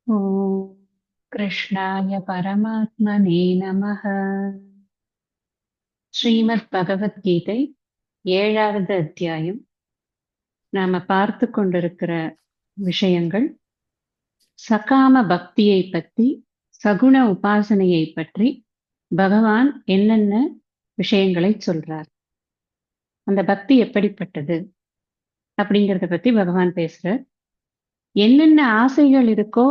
ஓம் கிருஷ்ணாய பரமாத்மனே நமः. ஸ்ரீமத் பகவத்கீதை 7வது அத்தியாயம். நாம பார்த்து கொண்டிருக்கிற விஷயங்கள் சகாம பக்தியை பற்றி, சகுண உபாசனையை பற்றி பகவான் என்னென்ன விஷயங்களை சொல்றார், அந்த பக்தி எப்படிப்பட்டது அப்படிங்கிறத பத்தி பகவான் பேசுறார். என்னென்ன ஆசைகள் இருக்கோ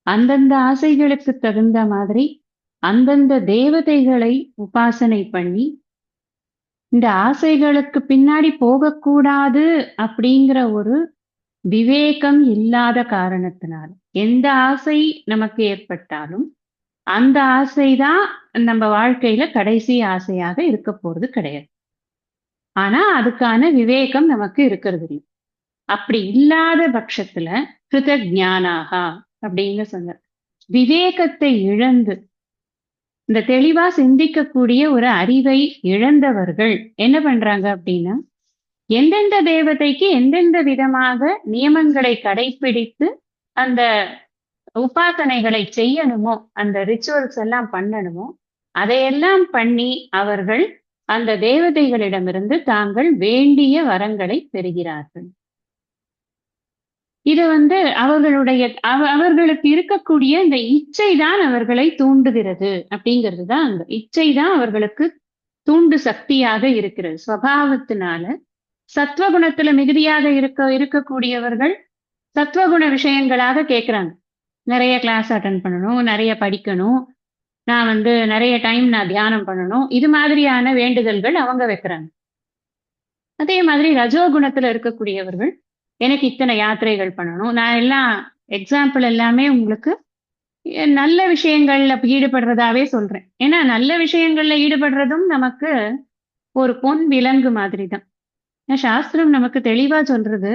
அந்தந்த ஆசைகளுக்கு தகுந்த மாதிரி அந்தந்த தேவதைகளை உபாசனை பண்ணி, இந்த ஆசைகளுக்கு பின்னாடி போகக்கூடாது அப்படிங்கிற ஒரு விவேகம் இல்லாத காரணத்தினால் எந்த ஆசை நமக்கு ஏற்பட்டாலும் அந்த ஆசைதான் நம்ம வாழ்க்கையில கடைசி ஆசையாக இருக்க போறது கிடையாது. ஆனா அதுக்கான விவேகம் நமக்கு இருக்கிறது இல்லை. அப்படி இல்லாத பட்சத்துல கிருதஜானாகா அப்படின்னு சொன்னார். விவேகத்தை இழந்து, இந்த தெளிவா சிந்திக்கக்கூடிய ஒரு அறிவை இழந்தவர்கள் என்ன பண்றாங்க அப்படின்னா, எந்தெந்த தேவதைக்கு எந்தெந்த விதமாக நியமங்களை கடைபிடித்து அந்த உபாசனைகளை செய்யணுமோ, அந்த ரிச்சுவல்ஸ் எல்லாம் பண்ணணுமோ, அதையெல்லாம் பண்ணி அவர்கள் அந்த தேவதைகளிடமிருந்து தாங்கள் வேண்டிய வரங்களை பெறுகிறார்கள். இது அவர்களுடைய அவர்களுக்கு இருக்கக்கூடிய இந்த இச்சை தான் அவர்களை தூண்டுகிறது. அப்படிங்கிறது தான், அந்த இச்சை தான் அவர்களுக்கு தூண்டு சக்தியாக இருக்கிறது. ஸ்வபாவத்தினால சத்வகுணத்துல மிகுதியாக இருக்கக்கூடியவர்கள் சத்வகுண விஷயங்களாக கேட்கிறாங்க. நிறைய கிளாஸ் அட்டன் பண்ணணும், நிறைய படிக்கணும், நான் நிறைய டைம் நான் தியானம் பண்ணணும், இது மாதிரியான வேண்டுதல்கள் அவங்க வைக்கிறாங்க. அதே மாதிரி ரஜோகுணத்துல இருக்கக்கூடியவர்கள் எனக்கு இத்தனை யாத்திரைகள் பண்ணணும், நான் எல்லாம் எக்ஸாம்பிள் எல்லாமே உங்களுக்கு நல்ல விஷயங்கள்ல ஈடுபடுறதாவே சொல்றேன். ஏன்னா நல்ல விஷயங்கள்ல ஈடுபடுறதும் நமக்கு ஒரு பொன் விலங்கு மாதிரி தான். சாஸ்திரம் நமக்கு தெளிவா சொல்றது,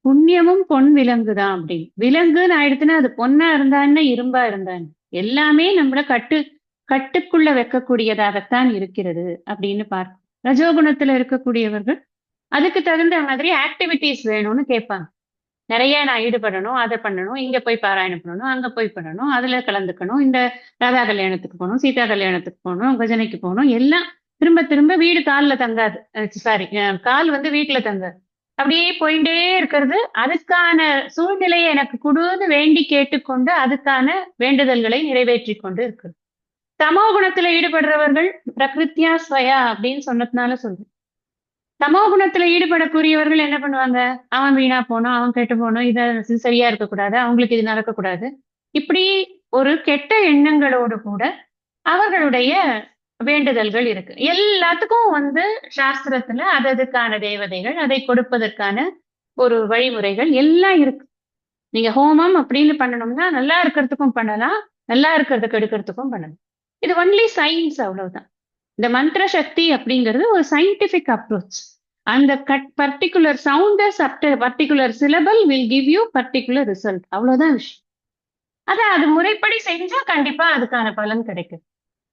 புண்ணியமும் பொன் விலங்கு தான் அப்படின்னு. விலங்குன்னு ஆயிடுச்சுன்னா அது பொன்னா இருந்தான்னு இரும்பா இருந்தான்னு எல்லாமே நம்மள கட்டுக்குள்ள வைக்கக்கூடியதாகத்தான் இருக்கிறது அப்படின்னு பார்க்கும். ரஜோகுணத்துல இருக்கக்கூடியவர்கள் அதுக்கு தகுந்த மாதிரி ஆக்டிவிட்டிஸ் வேணும்னு கேட்பாங்க. நிறைய நான் ஈடுபடணும், அதை பண்ணணும், இங்க போய் பாராயணம் பண்ணணும், அங்க போய் பண்ணணும், அதுல கலந்துக்கணும், இந்த ராதா கல்யாணத்துக்கு போகணும், சீதா கல்யாணத்துக்கு போகணும், பஜனைக்கு போகணும், எல்லாம் திரும்ப திரும்ப வீடு காலில் தங்காது. சாரி, கால் வீட்டுல தங்காது. அப்படியே போயிட்டே இருக்கிறது. அதுக்கான சூழ்நிலையை எனக்கு கொடுன்னு வேண்டி கேட்டுக்கொண்டு அதுக்கான வேண்டுதல்களை நிறைவேற்றி கொண்டு இருக்கு. தமோ குணத்துல ஈடுபடுறவர்கள் பிரகிருத்தியா ஸ்வயா அப்படின்னு சொன்னதுனால சொல்றேன். தமோ குணத்துல ஈடுபடக்கூடியவர்கள் என்ன பண்ணுவாங்க, அவன் வீணா போனோம், அவன் கெட்டு போனோம், இது சரியா இருக்கக்கூடாது, அவங்களுக்கு இது நடக்கக்கூடாது, இப்படி ஒரு கெட்ட எண்ணங்களோடு கூட அவர்களுடைய வேண்டுதல்கள் இருக்கு. எல்லாத்துக்கும் சாஸ்திரத்துல அதுக்கான தேவதைகள், அதை கொடுப்பதற்கான ஒரு வழிமுறைகள் எல்லாம் இருக்கு. நீங்க ஹோமம் அப்படின்னு பண்ணணும்னா நல்லா இருக்கிறதுக்கும் பண்ணலாம், நல்லா இருக்கிறதுக்கு எடுக்கிறதுக்கும் பண்ணலாம். இது ஒன்லி சயின்ஸ், அவ்வளவுதான். இந்த மந்திர சக்தி அப்படிங்கிறது ஒரு சயின்டிபிக் அப்ரோச். அந்த particular Sounders particular syllable will give you particular result, அவ்வளவுதான் விஷயம். அது முறைப்படி செஞ்சா கண்டிப்பா அதுக்கான பலன் கிடைக்கும்.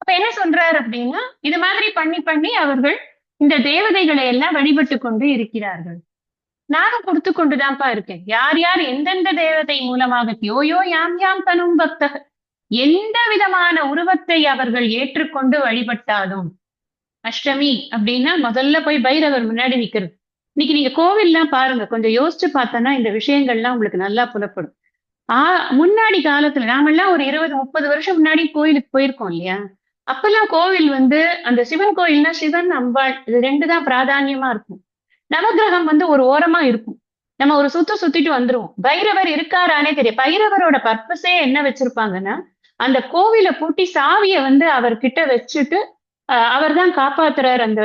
அப்ப என்ன சொல்றாரு அப்படின்னா, இது மாதிரி பண்ணி பண்ணி அவர்கள் இந்த தேவதைகளை எல்லாம் வழிபட்டு கொண்டு இருக்கிறார்கள். நானும் கொடுத்து கொண்டுதான்ப்பா இருக்கேன். யார் யார் எந்தெந்த தேவதை மூலமாக யோயோ யாம் யாம் தனும் பக்தர், எந்த விதமான உருவத்தை அவர்கள் ஏற்றுக்கொண்டு வழிபட்டாலும், அஷ்டமி அப்படின்னா முதல்ல போய் பைரவர் முன்னாடி நிக்கிறது. இன்னைக்கு நீங்க கோவில்லாம் பாருங்க, கொஞ்சம் யோசிச்சு பார்த்தோன்னா இந்த விஷயங்கள்லாம் உங்களுக்கு நல்லா புலப்படும். முன்னாடி காலத்துல நாமெல்லாம் ஒரு 20-30 வருஷம் முன்னாடி கோயிலுக்கு போயிருக்கோம் இல்லையா? அப்பெல்லாம் கோவில் அந்த சிவன் கோயில்னா சிவன் அம்பாள் இது 2 தான் பிராதானியமா இருக்கும். நவகிரகம் ஒரு ஓரமா இருக்கும். நம்ம ஒரு சுத்திட்டு வந்துருவோம். பைரவர் இருக்காரானே தெரியும். பைரவரோட பர்பஸே என்ன வச்சிருப்பாங்கன்னா, அந்த கோவில பூட்டி சாவிய அவர்கிட்ட வச்சுட்டு அவர் தான் காப்பாத்துறார், அந்த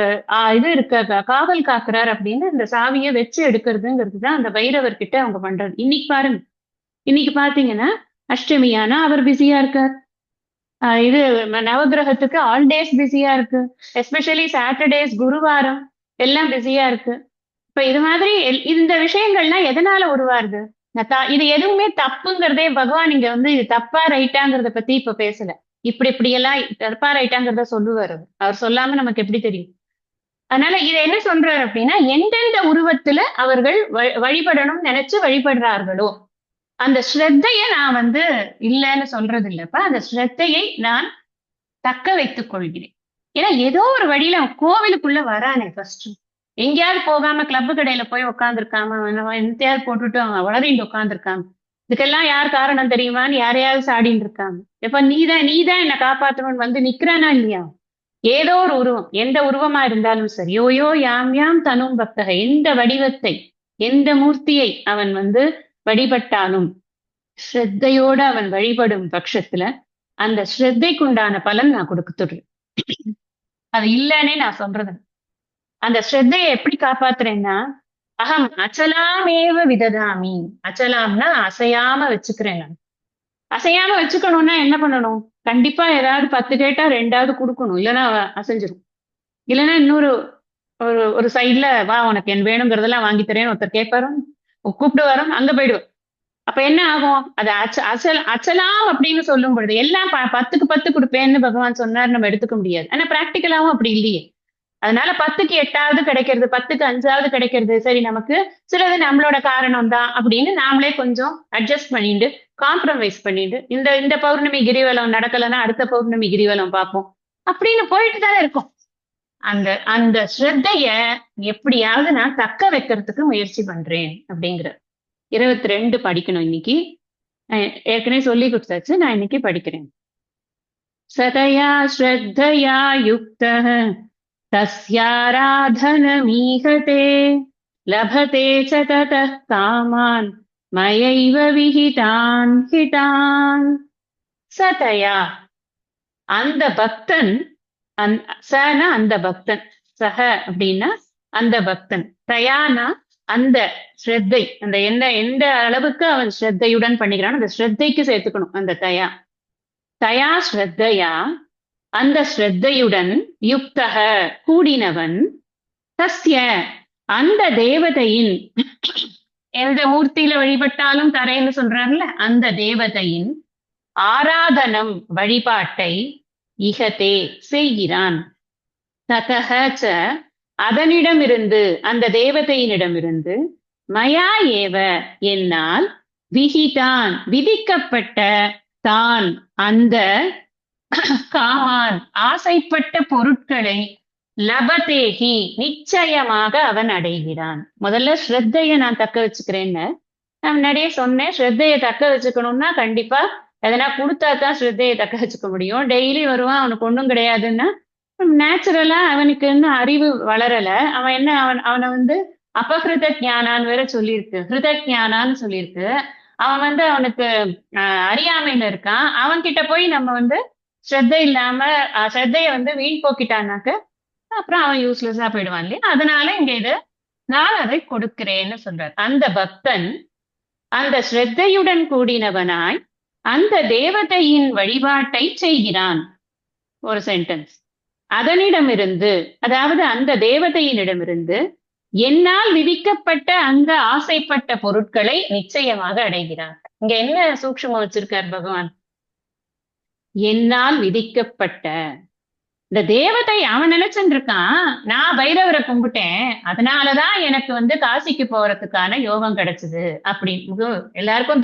இது இருக்க காவல் காக்குறார் அப்படின்னு இந்த சாவியை வச்சு எடுக்கிறதுங்கிறது தான் அந்த பைரவர் கிட்ட அவங்க பண்றது. இன்னைக்கு பாருங்க, இன்னைக்கு பாத்தீங்கன்னா அஷ்டமியானா அவர் பிஸியா இருக்கார். இது நவகிரகத்துக்கு ஆல் டேஸ் பிஸியா இருக்கு. எஸ்பெஷலி சாட்டர்டேஸ், குருவாரம் எல்லாம் பிஸியா இருக்கு. இப்ப இது மாதிரி இந்த விஷயங்கள்லாம் எதனால உருவாருது? இது எதுவுமே தப்புங்கிறதே பகவான் இங்க இது தப்பா ரைட்டாங்கிறத பத்தி இப்ப பேசல. இப்படி எல்லாம் தப்பா ரைட்டாங்கிறத சொல்லுவாரு. அவர் சொல்லாம நமக்கு எப்படி தெரியும்? அதனால இதை என்ன சொல்றாரு அப்படின்னா, எந்தெந்த உருவத்துல அவர்கள் வழிபடணும்னு நினைச்சு வழிபடுறார்களோ அந்த ஸ்ரத்தைய நான் வந்து இல்லைன்னு சொல்றது இல்லப்பா. அந்த ஸ்ரத்தையை நான் தக்க வைத்துக் கொள்கிறேன். ஏன்னா ஏதோ ஒரு வழியில அவன் கோவிலுக்குள்ள வரானே ஃபர்ஸ்ட். எங்கேயாவது போகாம கிளப் கடையில போய் உட்கார்ந்துருக்காம அவன் என்னத்தையாவது போட்டுட்டு அவன் வளரிட்டு உட்கார்ந்துருக்காம. இதுக்கெல்லாம் யார் காரணம் தெரியுமான்னு யாரையாவது சாடின்னு இருக்காங்க. எப்ப நீதான் என்னை காப்பாத்தணும்னு வந்து நிக்கிறானா இல்லையா? ஏதோ ஒரு உருவம், எந்த உருவமா இருந்தாலும் சரி, யோயோ யாம் யாம் தனும் பக்தக, எந்த வடிவத்தை, எந்த மூர்த்தியை அவன் வந்து வழிபட்டாலும் ஸ்ரத்தையோட அவன் வழிபடும் பட்சத்துல அந்த ஸ்ரத்தைக்குண்டான பலன் நான் கொடுத்துடுறேன். அது இல்லைன்னே நான் சொல்றது. அந்த ஸ்ரத்தையை எப்படி காப்பாத்துறேன்னா, அகம் அச்சலாமேவ விததாமி. அச்சலாம்னா அசையாம வச்சுக்கிறேன் நான். அசையாம வச்சுக்கணும்னா என்ன பண்ணணும்? கண்டிப்பா ஏதாவது 10 கேட்டா 2வது கொடுக்கணும். இல்லைன்னா அசைஞ்சிரும். இல்லைன்னா இன்னொரு ஒரு ஒரு சைட்ல வா உனக்கு என் வேணுங்கிறதெல்லாம் வாங்கி தரேன்னு ஒருத்தர் கேட்பாரு, கூப்பிட்டு வரோம், அங்க போயிடுவோம். அப்ப என்ன ஆகும்? அது அச்சலாம் அப்படின்னு சொல்லும் பொழுது எல்லாம் 10க்கு 10 கொடுப்பேன்னு பகவான் சொன்னார், நம்ம எடுத்துக்க முடியாது. ஆனா பிராக்டிக்கலாவும் அப்படி இல்லையே. அதனால 10க்கு 8வது கிடைக்கிறது, 10க்கு 5வது கிடைக்கிறது. சரி, நமக்கு சிலது நம்மளோட காரணம் தான் அப்படின்னு நாமளே கொஞ்சம் அட்ஜஸ்ட் பண்ணிட்டு காம்ப்ரமைஸ் பண்ணிட்டு இந்த இந்த பௌர்ணமி கிரிவலம் நடக்கலைன்னா அடுத்த பௌர்ணமி கிரிவலம் பார்ப்போம் அப்படின்னு போயிட்டு தானே இருக்கும். அந்த அந்த ஸ்ரத்தைய எப்படியாவது நான் தக்க வைக்கிறதுக்கு முயற்சி பண்றேன் அப்படிங்கிற 22 படிக்கணும் இன்னைக்கு. ஏற்கனவே சொல்லி கொடுத்தாச்சு, நான் இன்னைக்கு படிக்கிறேன். சதயா ஸ்ரத்தயா யுக்தः तस्याराधनमीहते लभते च ततः कामान् मयैव विहितान् हितान्. சதயா அந்த பக்தன், சன அந்த பக்தன், சக அப்படின்னா அந்த பக்தன், தயானா அந்த ஸ்ரத்தை, அந்த எந்த அளவுக்கு அவன் ஸ்ரத்தையுடன் பண்ணிக்கிறான் அந்த ஸ்ரத்தைக்கு சேர்த்துக்கணும் அந்த தயா. தயா ஸ்ரத்தையா அந்த ஸ்ரத்தையுடன் யுக்தக கூடினவன், தஸ்ய அந்த தேவதையின், எந்த மூர்த்தியில வழிபட்டாலும் தரேன்னு சொல்றாருல அந்த தேவதையின் ஆராதனம் வழிபாட்டை இகதே செய்கிறான். ததஹ அதனிடமிருந்து அந்த தேவதையினிடமிருந்து மயா ஏவ என்னால் விகிதான் விதிக்கப்பட்ட தான் அந்த காமான் ஆசைப்பட்ட பொருட்களை லபதேகி நிச்சயமாக அவன் அடைகிறான். முதல்ல ஸ்ரத்தைய நான் தக்க வச்சுக்கிறேன்னு நான் முன்னாடியே சொன்னேன். ஸ்ரத்தைய தக்க வச்சுக்கணும்னா கண்டிப்பா எதனா கொடுத்தா தான் ஸ்ரத்தையை தக்க வச்சுக்க முடியும். டெய்லி வருவான், அவனுக்கு ஒண்ணும் கிடையாதுன்னா நேச்சுரலா அவனுக்கு இன்னும் அறிவு வளரல. அவன் என்ன அவனை வந்து அபகிருத ஞானான்னு வேற சொல்லியிருக்கு, ஹிருத ஞானான்னு சொல்லியிருக்கு. அவன் வந்து அவனுக்கு அறியாமையில இருக்கான். அவன் கிட்ட போய் நம்ம வந்து ஸ்ரத்தை இல்லாம ஸ்ரத்தைய வந்து வீண் போக்கிட்டானாக்க அப்புறம் அவன் யூஸ்லெஸ்ஸா போயிடுவான் இல்லையா? அதனால இங்க இது நான் அதை கொடுக்கிறேன்னு சொல்றார். அந்த பக்தன் அந்த ஸ்ரத்தையுடன் கூடினவனாய் அந்த தேவதையின் வழிபாட்டை செய்கிறான். ஒரு சென்டென்ஸ். அதனிடமிருந்து, அதாவது அந்த தேவதையினிடமிருந்து என்னால் விதிக்கப்பட்ட அந்த ஆசைப்பட்ட பொருட்களை நிச்சயமாக அடைகிறான். இங்க என்ன சூக்ஷ்மம் வச்சிருக்கார் பகவான்? என்னால் விதிக்கப்பட்ட. இந்த தேவதை அவன் நினைச்சுட்டு இருக்கான், நான் பைரவரை கும்பிட்டேன் அதனாலதான் எனக்கு வந்து காசிக்கு போறதுக்கான யோகம் கிடைச்சது அப்படின்னு. எல்லாருக்கும்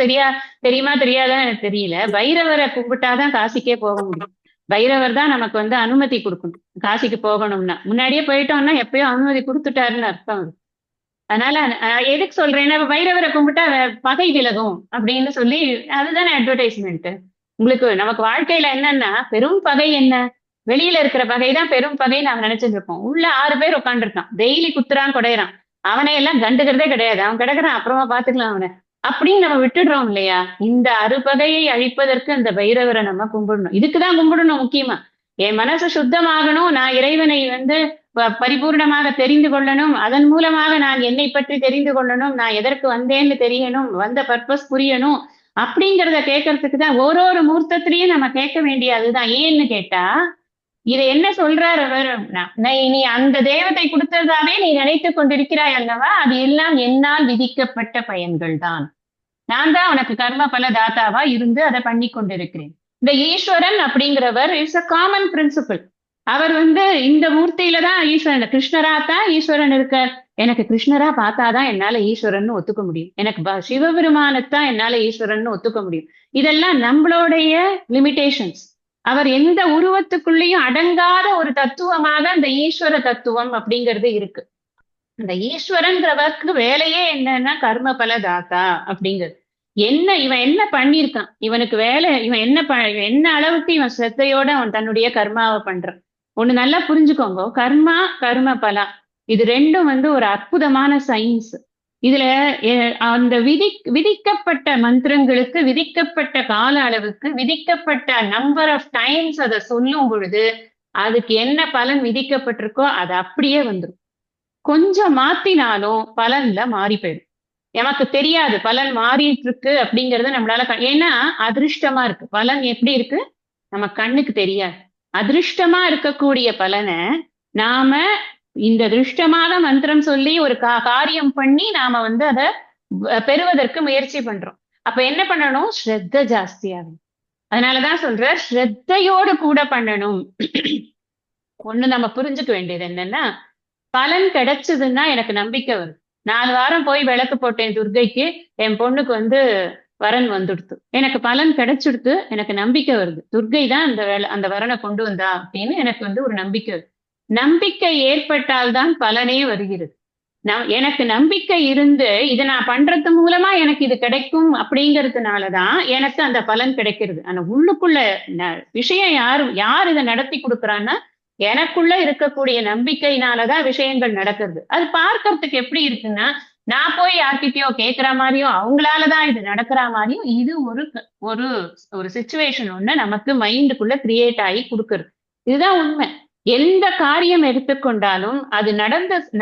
தெரியுமா தெரியாதான் எனக்கு தெரியல. பைரவரை கும்பிட்டாதான் காசிக்கே போக முடியும். பைரவர் தான் நமக்கு வந்து அனுமதி கொடுக்கணும் காசிக்கு போகணும்னா. முன்னாடியே போயிட்டோம்னா எப்பயோ அனுமதி கொடுத்துட்டாருன்னு அர்த்தம். அதனால எதுக்கு சொல்றேன்னா, பைரவரை கும்பிட்டா பகை விலகும் அப்படின்னு சொல்லி அதுதானே அட்வர்டைஸ்மெண்ட். உங்களுக்கு நமக்கு வாழ்க்கையில என்னன்னா பெரும் பகை என்ன? வெளியில இருக்கிற பகைதான் பெரும் பகை நாம் நினைச்சிட்டு இருப்போம். உள்ள 6 பேர் உட்காந்துருக்கான், டெய்லி குத்துறான் குடையறான், அவனை எல்லாம் கண்டுக்கிறதே கிடையாது, அவன் கிடக்குறான் அப்புறமா பாத்துக்கலாம் அவனை அப்படின்னு நம்ம விட்டுடுறோம் இல்லையா? இந்த அறுபகையை அழிப்பதற்கு அந்த பைரவரை நம்ம கும்பிடணும். இதுக்குதான் கும்பிடணும் முக்கியமா. என் மனசு சுத்தமாகணும், நான் இறைவனை வந்து பரிபூர்ணமாக தெரிந்து கொள்ளணும், அதன் மூலமாக நான் என்னை பற்றி தெரிந்து கொள்ளணும், நான் எதற்கு வந்தேன்னு தெரியணும், வந்த பர்பஸ் புரியணும் அப்படிங்கிறத கேட்கறதுக்கு தான் ஒரு மூர்த்தத்திலையும் நம்ம கேட்க வேண்டிய அதுதான். ஏன்னு கேட்டா இதை என்ன சொல்றார் அவர்? நீ அந்த தேவத்தை கொடுத்ததாவே நீ நினைத்து கொண்டிருக்கிறாய் அல்லவா, அது எல்லாம் என்னால் விதிக்கப்பட்ட பயன்கள் தான். நான் தான் உனக்கு கர்ம பல தாத்தாவா இருந்து அதை பண்ணி கொண்டிருக்கிறேன். இந்த ஈஸ்வரன் அப்படிங்கிறவர் இட்ஸ் அ காமன் பிரின்சிபிள். அவர் வந்து இந்த மூர்த்தியில தான் ஈஸ்வரன், கிருஷ்ணரா தான் ஈஸ்வரன் இருக்கார். எனக்கு கிருஷ்ணரா பார்த்தாதான் என்னால ஈஸ்வரன் ஒத்துக்க முடியும். எனக்கு சிவபெருமானத்தான் என்னால ஈஸ்வரன் ஒத்துக்க முடியும். இதெல்லாம் நம்மளுடைய லிமிடேஷன்ஸ். அவர் எந்த உருவத்துக்குள்ளேயும் அடங்காத ஒரு தத்துவமாக அந்த ஈஸ்வர தத்துவம் அப்படிங்கிறது இருக்கு. அந்த ஈஸ்வரன்றவருக்கு வேலையே என்னன்னா கர்ம பல தாத்தா அப்படிங்கிறது. என்ன இவன் என்ன பண்ணியிருக்கான், இவனுக்கு வேலை, இவன் இவன் என்ன அளவுக்கு இவன் சிரத்தையோட அவன் தன்னுடைய கர்மாவை பண்றான். ஒண்ணு நல்லா புரிஞ்சுக்கோங்க, கர்மா கர்ம பலா இது ரெண்டும் வந்து ஒரு அற்புதமான சயின்ஸ். இதுல அந்த விதிக்கப்பட்ட மந்திரங்களுக்கு, விதிக்கப்பட்ட கால அளவுக்கு, விதிக்கப்பட்ட நம்பர் ஆஃப் டைம்ஸ் அதை சொல்லும் பொழுது அதுக்கு என்ன பலன் விதிக்கப்பட்டிருக்கோ அது அப்படியே வந்துடும். கொஞ்சம் மாத்தினாலும் பலன்ல மாறி போயிடும். எனக்கு தெரியாது பலன் மாறிட்டு இருக்கு அப்படிங்கறத நம்மளால ஏன்னா அதிருஷ்டமா இருக்கு. பலன் எப்படி இருக்கு நம்ம கண்ணுக்கு தெரியாது. அதிருஷ்டமா இருக்கக்கூடிய பலனை நாம இந்த திருஷ்டமான மந்திரம் சொல்லி ஒரு காரியம் பண்ணி நாம வந்து அதை பெறுவதற்கு முயற்சி பண்றோம். அப்ப என்ன பண்ணணும், ஸ்ரத்த ஜாஸ்தியாகும். அதனாலதான் சொல்ற ஸ்ரத்தையோடு கூட பண்ணணும். ஒண்ணு நம்ம புரிஞ்சுக்க வேண்டியது என்னன்னா, பலன் கிடைச்சதுன்னா எனக்கு நம்பிக்கை வருது. 4 வாரம் போய் விளக்கு போட்டேன் துர்க்கைக்கு, என் பொண்ணுக்கு வந்து வரன் வந்துடுத்து, எனக்கு பலன் கிடைச்சிடுத்து, எனக்கு நம்பிக்கை வருது துர்க்கை தான் அந்த வரனை கொண்டு வந்தா அப்படின்னு எனக்கு வந்து ஒரு நம்பிக்கை வருது. நம்பிக்கை ஏற்பட்டால்தான் பலனே வருகிறது. எனக்கு நம்பிக்கை இருந்து இதை நான் பண்றது மூலமா எனக்கு இது கிடைக்கும் அப்படிங்கிறதுனாலதான் எனக்கு அந்த பலன் கிடைக்கிறது. ஆனா உள்ளுக்குள்ள விஷயம் யார் இதை நடத்தி கொடுக்குறான்னா எனக்குள்ள இருக்கக்கூடிய நம்பிக்கையினாலதான் விஷயங்கள் நடக்கிறது. அது பார்க்கறதுக்கு எப்படி இருக்குன்னா, நான் போய் யார்கிட்டயோ கேட்கிற மாதிரியும் அவங்களாலதான் இது நடக்கிற மாதிரியும் இது ஒரு ஒரு ஒரு சிச்சுவேஷன் ஒண்ணு நமக்கு மைண்டுக்குள்ள கிரியேட் ஆகி கொடுக்கறது. இதுதான் உண்மை. எந்த காரியம் எடுத்துக்கொண்டாலும் அது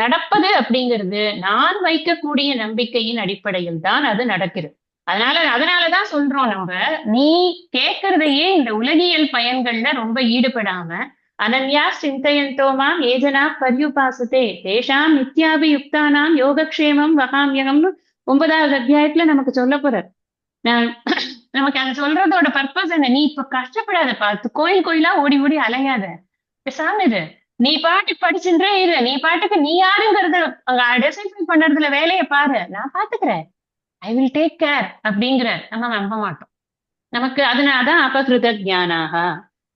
நடப்பது அப்படிங்கிறது நான் வைக்கக்கூடிய நம்பிக்கையின் அடிப்படையில் தான் அது நடக்கிறது. அதனாலதான் சொல்றோம் நம்ம, நீ கேட்கறதையே இந்த உலகியல் பயன்கள்ல ரொம்ப ஈடுபடாம அனன்யா சிந்தயந்தோ மாம் ஏஜனா பர்யுபாசதே தேஷாம் நித்யாபியுக்தானாம் யோகக்ஷேமம் வகாமியகம்னு 9வது அத்தியாயத்துல நமக்கு சொல்ல போறார். நமக்கு அங்க சொல்றதோட பர்பஸ் என்ன, நீ இப்ப கஷ்டப்படாத, பார்த்து கோயில் கோயிலா ஓடி ஓடி அலையாத, பேசாம இரு, நீ பாட்டுக்கு படிச்சுன்றே இரு, நீ பாட்டுக்கு நீ யாருங்கிறத டிசைட் பண்றதுல வேலையை பாரு, நான் பாத்துக்கிறேன், ஐ வில் டேக் கேர் அப்படிங்கிற நம்ம நம்ப மாட்டோம். நமக்கு அதனாலதான் அபகிருத ஜானாக,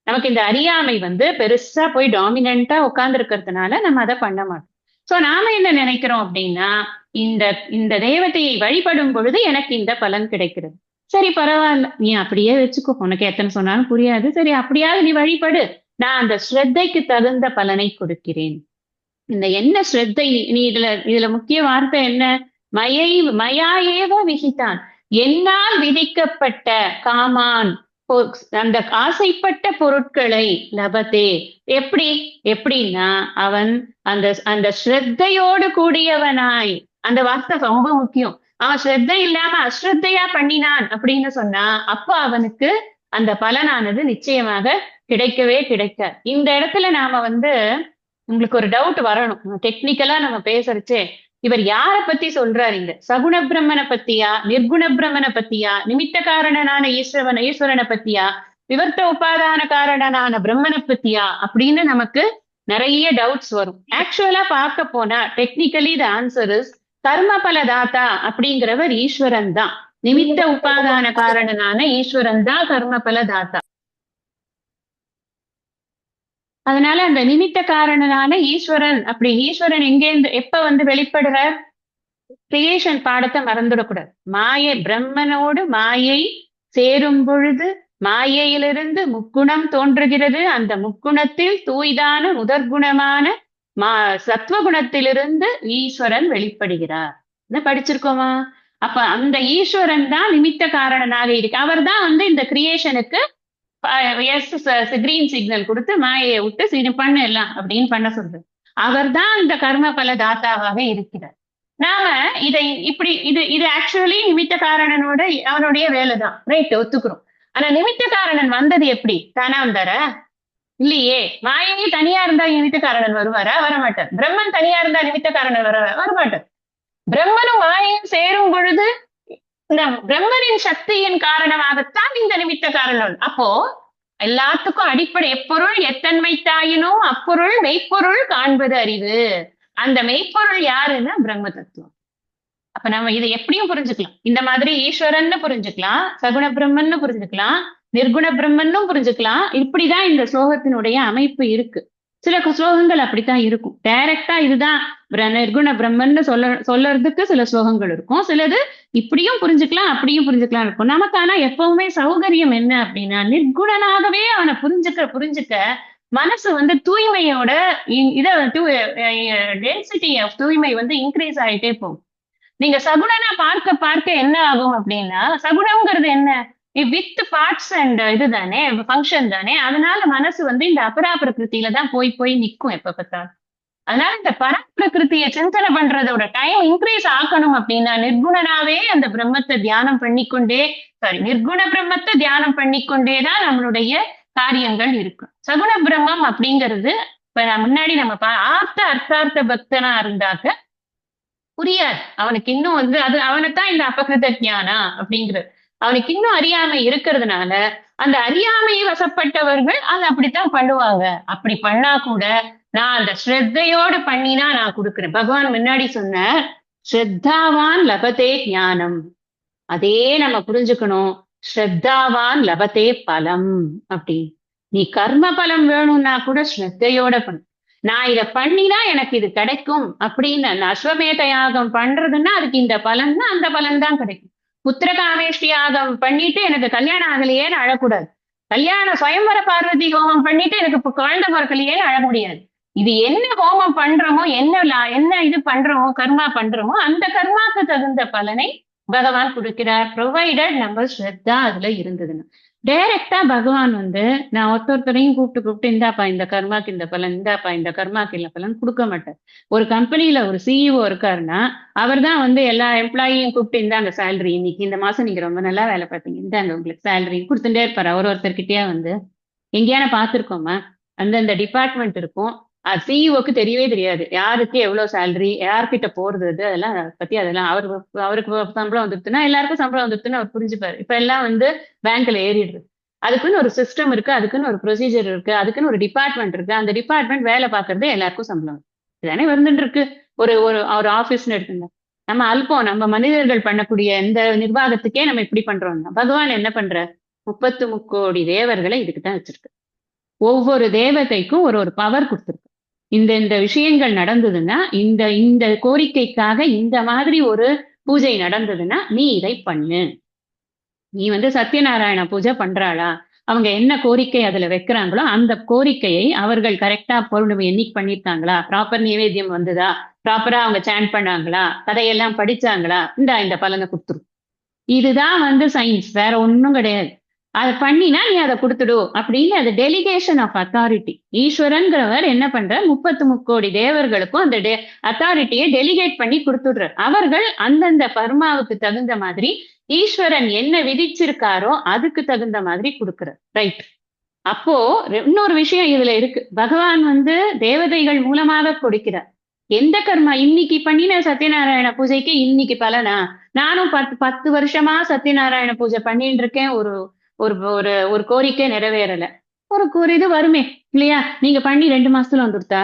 நமக்கு இந்த அறியாமை வந்து பெருசா போய் டாமினண்டா உட்கார்ந்து இருக்கிறதுனால நம்ம அதை பண்ண மாட்டோம். சோ நாம என்ன நினைக்கிறோம் அப்படின்னா, இந்த இந்த தேவதையை வழிபடும் பொழுது எனக்கு இந்த பலன் கிடைக்கிறது. சரி பரவாயில்ல, நீ அப்படியே வச்சுக்கோ, உனக்கு எத்தனை சொன்னாலும் புரியாது, சரி அப்படியாவது நீ வழிபடு, நான் அந்த ஸ்ரத்தைக்கு தகுந்த பலனை கொடுக்கிறேன். இந்த என்ன ஸ்ரத்தை, நீ இதுல முக்கிய வார்த்தை என்ன, மயா ஏவ விகிதான், என்னால் விதிக்கப்பட்ட காமான், அந்த ஆசைப்பட்ட பொருட்களை லபத்தே, எப்படின்னா அவன் அந்த அந்த ஸ்ரத்தையோடு கூடியவனாய், அந்த வார்த்தை ரொம்ப முக்கியம். அவன் ஸ்ரத்தை இல்லாம அஸ்ரத்தையா பண்ணினான் அப்படின்னு சொன்னா அப்ப அவனுக்கு அந்த பலனானது நிச்சயமாக கிடைக்கவே கிடைக்காது. இந்த இடத்துல நாம வந்து உங்களுக்கு ஒரு டவுட் வரணும், டெக்னிக்கலா நம்ம பேசுறச்சே இவர் யார பத்தி சொல்றாரு, இங்க சகுண பிரம்மனை பத்தியா, நிர்குண பிரம்மனை பத்தியா, நிமித்த காரணனான ஈஸ்வரனை பத்தியா, விவர்த்த உபாதான காரணனான பிரம்மனை பத்தியா அப்படின்னு நமக்கு நிறைய டவுட்ஸ் வரும். ஆக்சுவலா பார்க்க போனா டெக்னிக்கலி த ஆன்சர் இஸ் கர்மபல தாத்தா அப்படிங்கிறவர் ஈஸ்வரன் தான். நிமித்த உபாதான காரணனான ஈஸ்வரன் தான் கர்மபல தாத்தா. அதனால அந்த நிமித்த காரணனான ஈஸ்வரன், அப்படி ஈஸ்வரன் எங்கேருந்து எப்ப வந்து வெளிப்படுறார், கிரியேஷன் பாடத்தை மறந்துடக்கூடாது. பிரம்மனோடு மாயை சேரும் பொழுது மாயையிலிருந்து முக்குணம் தோன்றுகிறது. அந்த முக்குணத்தில் தூய்தான முதற்குணமான சத்வகுணத்திலிருந்து ஈஸ்வரன் வெளிப்படுகிறார். இதை படிச்சிருக்கோமா? அப்ப அந்த ஈஸ்வரன் தான் நிமித்த காரணனாக இருக்கு. அவர் தான் வந்து இந்த கிரியேஷனுக்கு கிரீன் சிக்னல் கொடுத்து மாயையை விட்டு சரி பண்ண எல்லாம் அப்படின்னு பண்ண சொல்றது. அவர் தான் இந்த கர்ம பல தாத்தாவாக இருக்கிறார். நாம இதை இப்படி இது ஆக்சுவலி நிமித்த காரணனோட அவனுடைய வேலைதான், ரைட், ஒத்துக்கிறோம். ஆனா நிமித்த காரணன் வந்தது எப்படி, தானா வந்தார? இல்லையே. மாயையே தனியா இருந்தா நிமித்த காரணன் வருவாரா? வரமாட்டார். பிரம்மன் தனியா இருந்தா நிமித்த காரணன் வரமாட்டார். பிரம்மனும் மாயையும் சேரும் பொழுது இந்த பிரம்மனின் சக்தியின் காரணமாகத்தான் இந்த நிமித்த காரணம். அப்போ எல்லாத்துக்கும் அடிப்படை எப்பொருள் எத்தன்மை தாயினும் அப்பொருள் மெய்ப்பொருள் காண்பது அறிவு. அந்த மெய்ப்பொருள் யாருன்னா பிரம்ம தத்துவம். அப்ப நம்ம இதை எப்படியும் புரிஞ்சுக்கலாம். இந்த மாதிரி ஈஸ்வரன்னு புரிஞ்சுக்கலாம், சகுண பிரம்மன்னு புரிஞ்சுக்கலாம், நிர்குண பிரம்மன்னும் புரிஞ்சுக்கலாம். இப்படிதான் இந்த ஸ்லோகத்தினுடைய அமைப்பு இருக்கு. சில ஸ்லோகங்கள் அப்படித்தான் இருக்கும். டைரக்டா இதுதான் நிர்குண பிரம்மன்னு சொல்லறதுக்கு சில ஸ்லோகங்கள் இருக்கும். சிலது இப்படியும் புரிஞ்சுக்கலாம், அப்படியும் புரிஞ்சுக்கலாம் இருக்கும். நமக்கு ஆனா எப்பவுமே சௌகரியம் என்ன அப்படின்னா, நிர்குணனாகவே அவனை புரிஞ்சுக்க மனசு வந்து தூய்மையோட இத டென்சிட்டி ஆஃப் தூய்மை வந்து இன்க்ரீஸ் ஆயிட்டே போகும். நீங்க சகுணனா பார்க்க பார்க்க என்ன ஆகும் அப்படின்னா, சகுணம்ங்கிறது என்ன, வித் பார்ட்ஸ் அண்ட் இதுதானே, ஃபங்க்ஷன் தானே. அதனால மனசு வந்து இந்த அபரா பிரகிருத்தில தான் போய் போய் நிற்கும் எப்ப பார்த்தாலும். அதனால இந்த பரப்பிரகிருத்தியை சிந்தனை பண்றதோட டைம் இன்க்ரீஸ் ஆக்கணும் அப்படின்னா, நிர்குணனாவே அந்த பிரம்மத்தை தியானம் பண்ணிக்கொண்டே, நிர்குண பிரம்மத்தை தியானம் பண்ணிக்கொண்டேதான் நம்மளுடைய காரியங்கள் இருக்கும். சகுண பிரம்மம் அப்படிங்கிறது இப்ப முன்னாடி நம்ம அர்த்தார்த்த பக்தனா இருந்தாக்க புரியாது. அவனுக்கு இன்னும் வந்து அது அவனைத்தான் இந்த அபகிருத ஞானா அப்படிங்கிறது. அவனுக்கு இன்னும் அறியாமை இருக்கிறதுனால அந்த அறியாமையை வசப்பட்டவர்கள் அதை அப்படித்தான் பண்ணுவாங்க. அப்படி பண்ணா கூட நான் அந்த ஸ்ரத்தையோடு பண்ணினா நான் கொடுக்குறேன். பகவான் முன்னாடி சொன்ன ஸ்ரத்தாவான் லபதே ஞானம், அதே நம்ம புரிஞ்சுக்கணும். ஸ்ரத்தாவான் லபதே பலம் அப்படி. நீ கர்ம பலம் வேணும்னா கூட ஸ்ரத்தையோட பண்ணு. நான் இதை பண்ணினா எனக்கு இது கிடைக்கும் அப்படின்னு அஸ்வமேத யாகம் பண்றதுன்னா அதுக்கு இந்த பலன்னா அந்த பலன் தான் கிடைக்கும். புத்திரகாமேஷ்டி யாகம் பண்ணிட்டு எனக்கு கல்யாணம் ஆகலையேன்னு அழக்கூடாது. கல்யாணம் சுயம்பர பார்வதி ஹோமம் பண்ணிட்டு எனக்கு இப்ப குழந்தை பிறக்கலையே அழ முடியாது. இது என்ன ஹோமம் பண்றோமோ, என்ன இது பண்றோமோ, கர்மா பண்றோமோ, அந்த கர்மாக்கு தகுந்த பலனை பகவான் கொடுக்கிறார். ப்ரொவைடட் நம்ம ஸ்ரத்தா அதுல இருந்ததுன்னு. டைரக்டா பகவான் வந்து நான் ஒருத்தரையும் கூப்பிட்டு இந்தாப்பா இந்த கர்மாக்கு இந்த பலன், இந்தாப்பா இந்த கர்மாக்கு இல்ல பலன் கொடுக்க மாட்டார். ஒரு கம்பெனில ஒரு சிஇஓ இருக்காருன்னா அவர் தான் வந்து எல்லா எம்ப்ளாயியும் கூப்பிட்டு இந்தாங்க சேலரி, இன்னைக்கு இந்த மாசம் நீங்க ரொம்ப நல்லா வேலை பார்த்தீங்க, இந்தாங்க உங்களுக்கு சேலரி கொடுத்துட்டே இருப்பாரு. ஒருத்தர்கிட்டயே வந்து எங்கேயான பார்த்துருக்கோமா, அந்தந்த டிபார்ட்மெண்ட் இருக்கும், அது சிஇஓக்கு தெரியவே தெரியாது யாருக்கு எவ்வளவு சேலரி, யார்கிட்ட போறது, அதெல்லாம் பத்தி அதெல்லாம் அவருக்கு சம்பளம் வந்துருச்சுன்னா எல்லாருக்கும் சம்பளம் வந்துருச்சுன்னு அவர் புரிஞ்சுப்பாரு. இப்ப எல்லாம் வந்து பேங்க்ல ஏறிடுது. அதுக்குன்னு ஒரு சிஸ்டம் இருக்கு, அதுக்குன்னு ஒரு ப்ரொசீஜர் இருக்கு, அதுக்குன்னு ஒரு டிபார்ட்மெண்ட் இருக்கு. அந்த டிபார்ட்மெண்ட் வேலை பார்க்கறது எல்லாருக்கும் சம்பளம் இதுதானே வந்துட்டு இருக்கு. ஒரு ஒரு ஒரு ஆபீஸ்னு எடுத்துங்க. நம்ம அல்பம், நம்ம மனிதர்கள் பண்ணக்கூடிய இந்த நிர்வாகத்துக்கே நம்ம இப்படி பண்றோம்னா, பகவான் என்ன பண்ற, 33 தேவர்களை இதுக்குதான் வச்சிருக்கு. ஒவ்வொரு தேவதைக்கும் ஒரு ஒரு பவர் கொடுத்துருக்கு. இந்த விஷயங்கள் நடந்ததுன்னா, இந்த இந்த கோரிக்கைக்காக இந்த மாதிரி ஒரு பூஜை நடந்ததுன்னா நீ இதை பண்ணு. நீ வந்து சத்யநாராயண பூஜை பண்றாளா, அவங்க என்ன கோரிக்கை அதுல வைக்கிறாங்களோ அந்த கோரிக்கையை அவர்கள் கரெக்டா பௌர்ணமி என்னைக்கு பண்ணிருக்காங்களா, ப்ராப்பர் நைவேத்தியம் வந்ததா, ப்ராப்பரா அவங்க சாண்ட் பண்ணாங்களா, கதையெல்லாம் படிச்சாங்களா, இந்த பலனை கொடுத்துரும். இதுதான் வந்து சயின்ஸ், வேற ஒன்றும் கிடையாது. அதை பண்ணினா நீ அதை கொடுத்துடு அப்படின்னு. அது டெலிகேஷன் ஆஃப் அத்தாரிட்டி. ஈஸ்வரன்கிறவர் என்ன பண்ற, 33 தேவர்களுக்கும் அந்த அத்தாரிட்டியை டெலிகேட் பண்ணி கொடுத்துடுறார். அவர்கள் அந்தந்த கர்மாவுக்கு தகுந்த மாதிரி ஈஸ்வரன் என்ன விதிச்சிருக்காரோ அதுக்கு தகுந்த மாதிரி கொடுக்கிறார். ரைட். அப்போ இன்னொரு விஷயம் இதுல இருக்கு. பகவான் வந்து தேவதைகள் மூலமாக கொடுக்கிறார். எந்த கர்மா இன்னைக்கு பண்ணின சத்யநாராயண பூஜைக்கு இன்னைக்கு பலனா? நானும் 10 வருஷமா சத்யநாராயண பூஜை பண்ணிட்டு இருக்கேன், ஒரு ஒரு ஒரு ஒரு கோரிக்கை நிறைவேறல. ஒரு இது வருமே இல்லையா, நீங்க பண்ணி 2 மாசத்துல வந்துடுத்தா,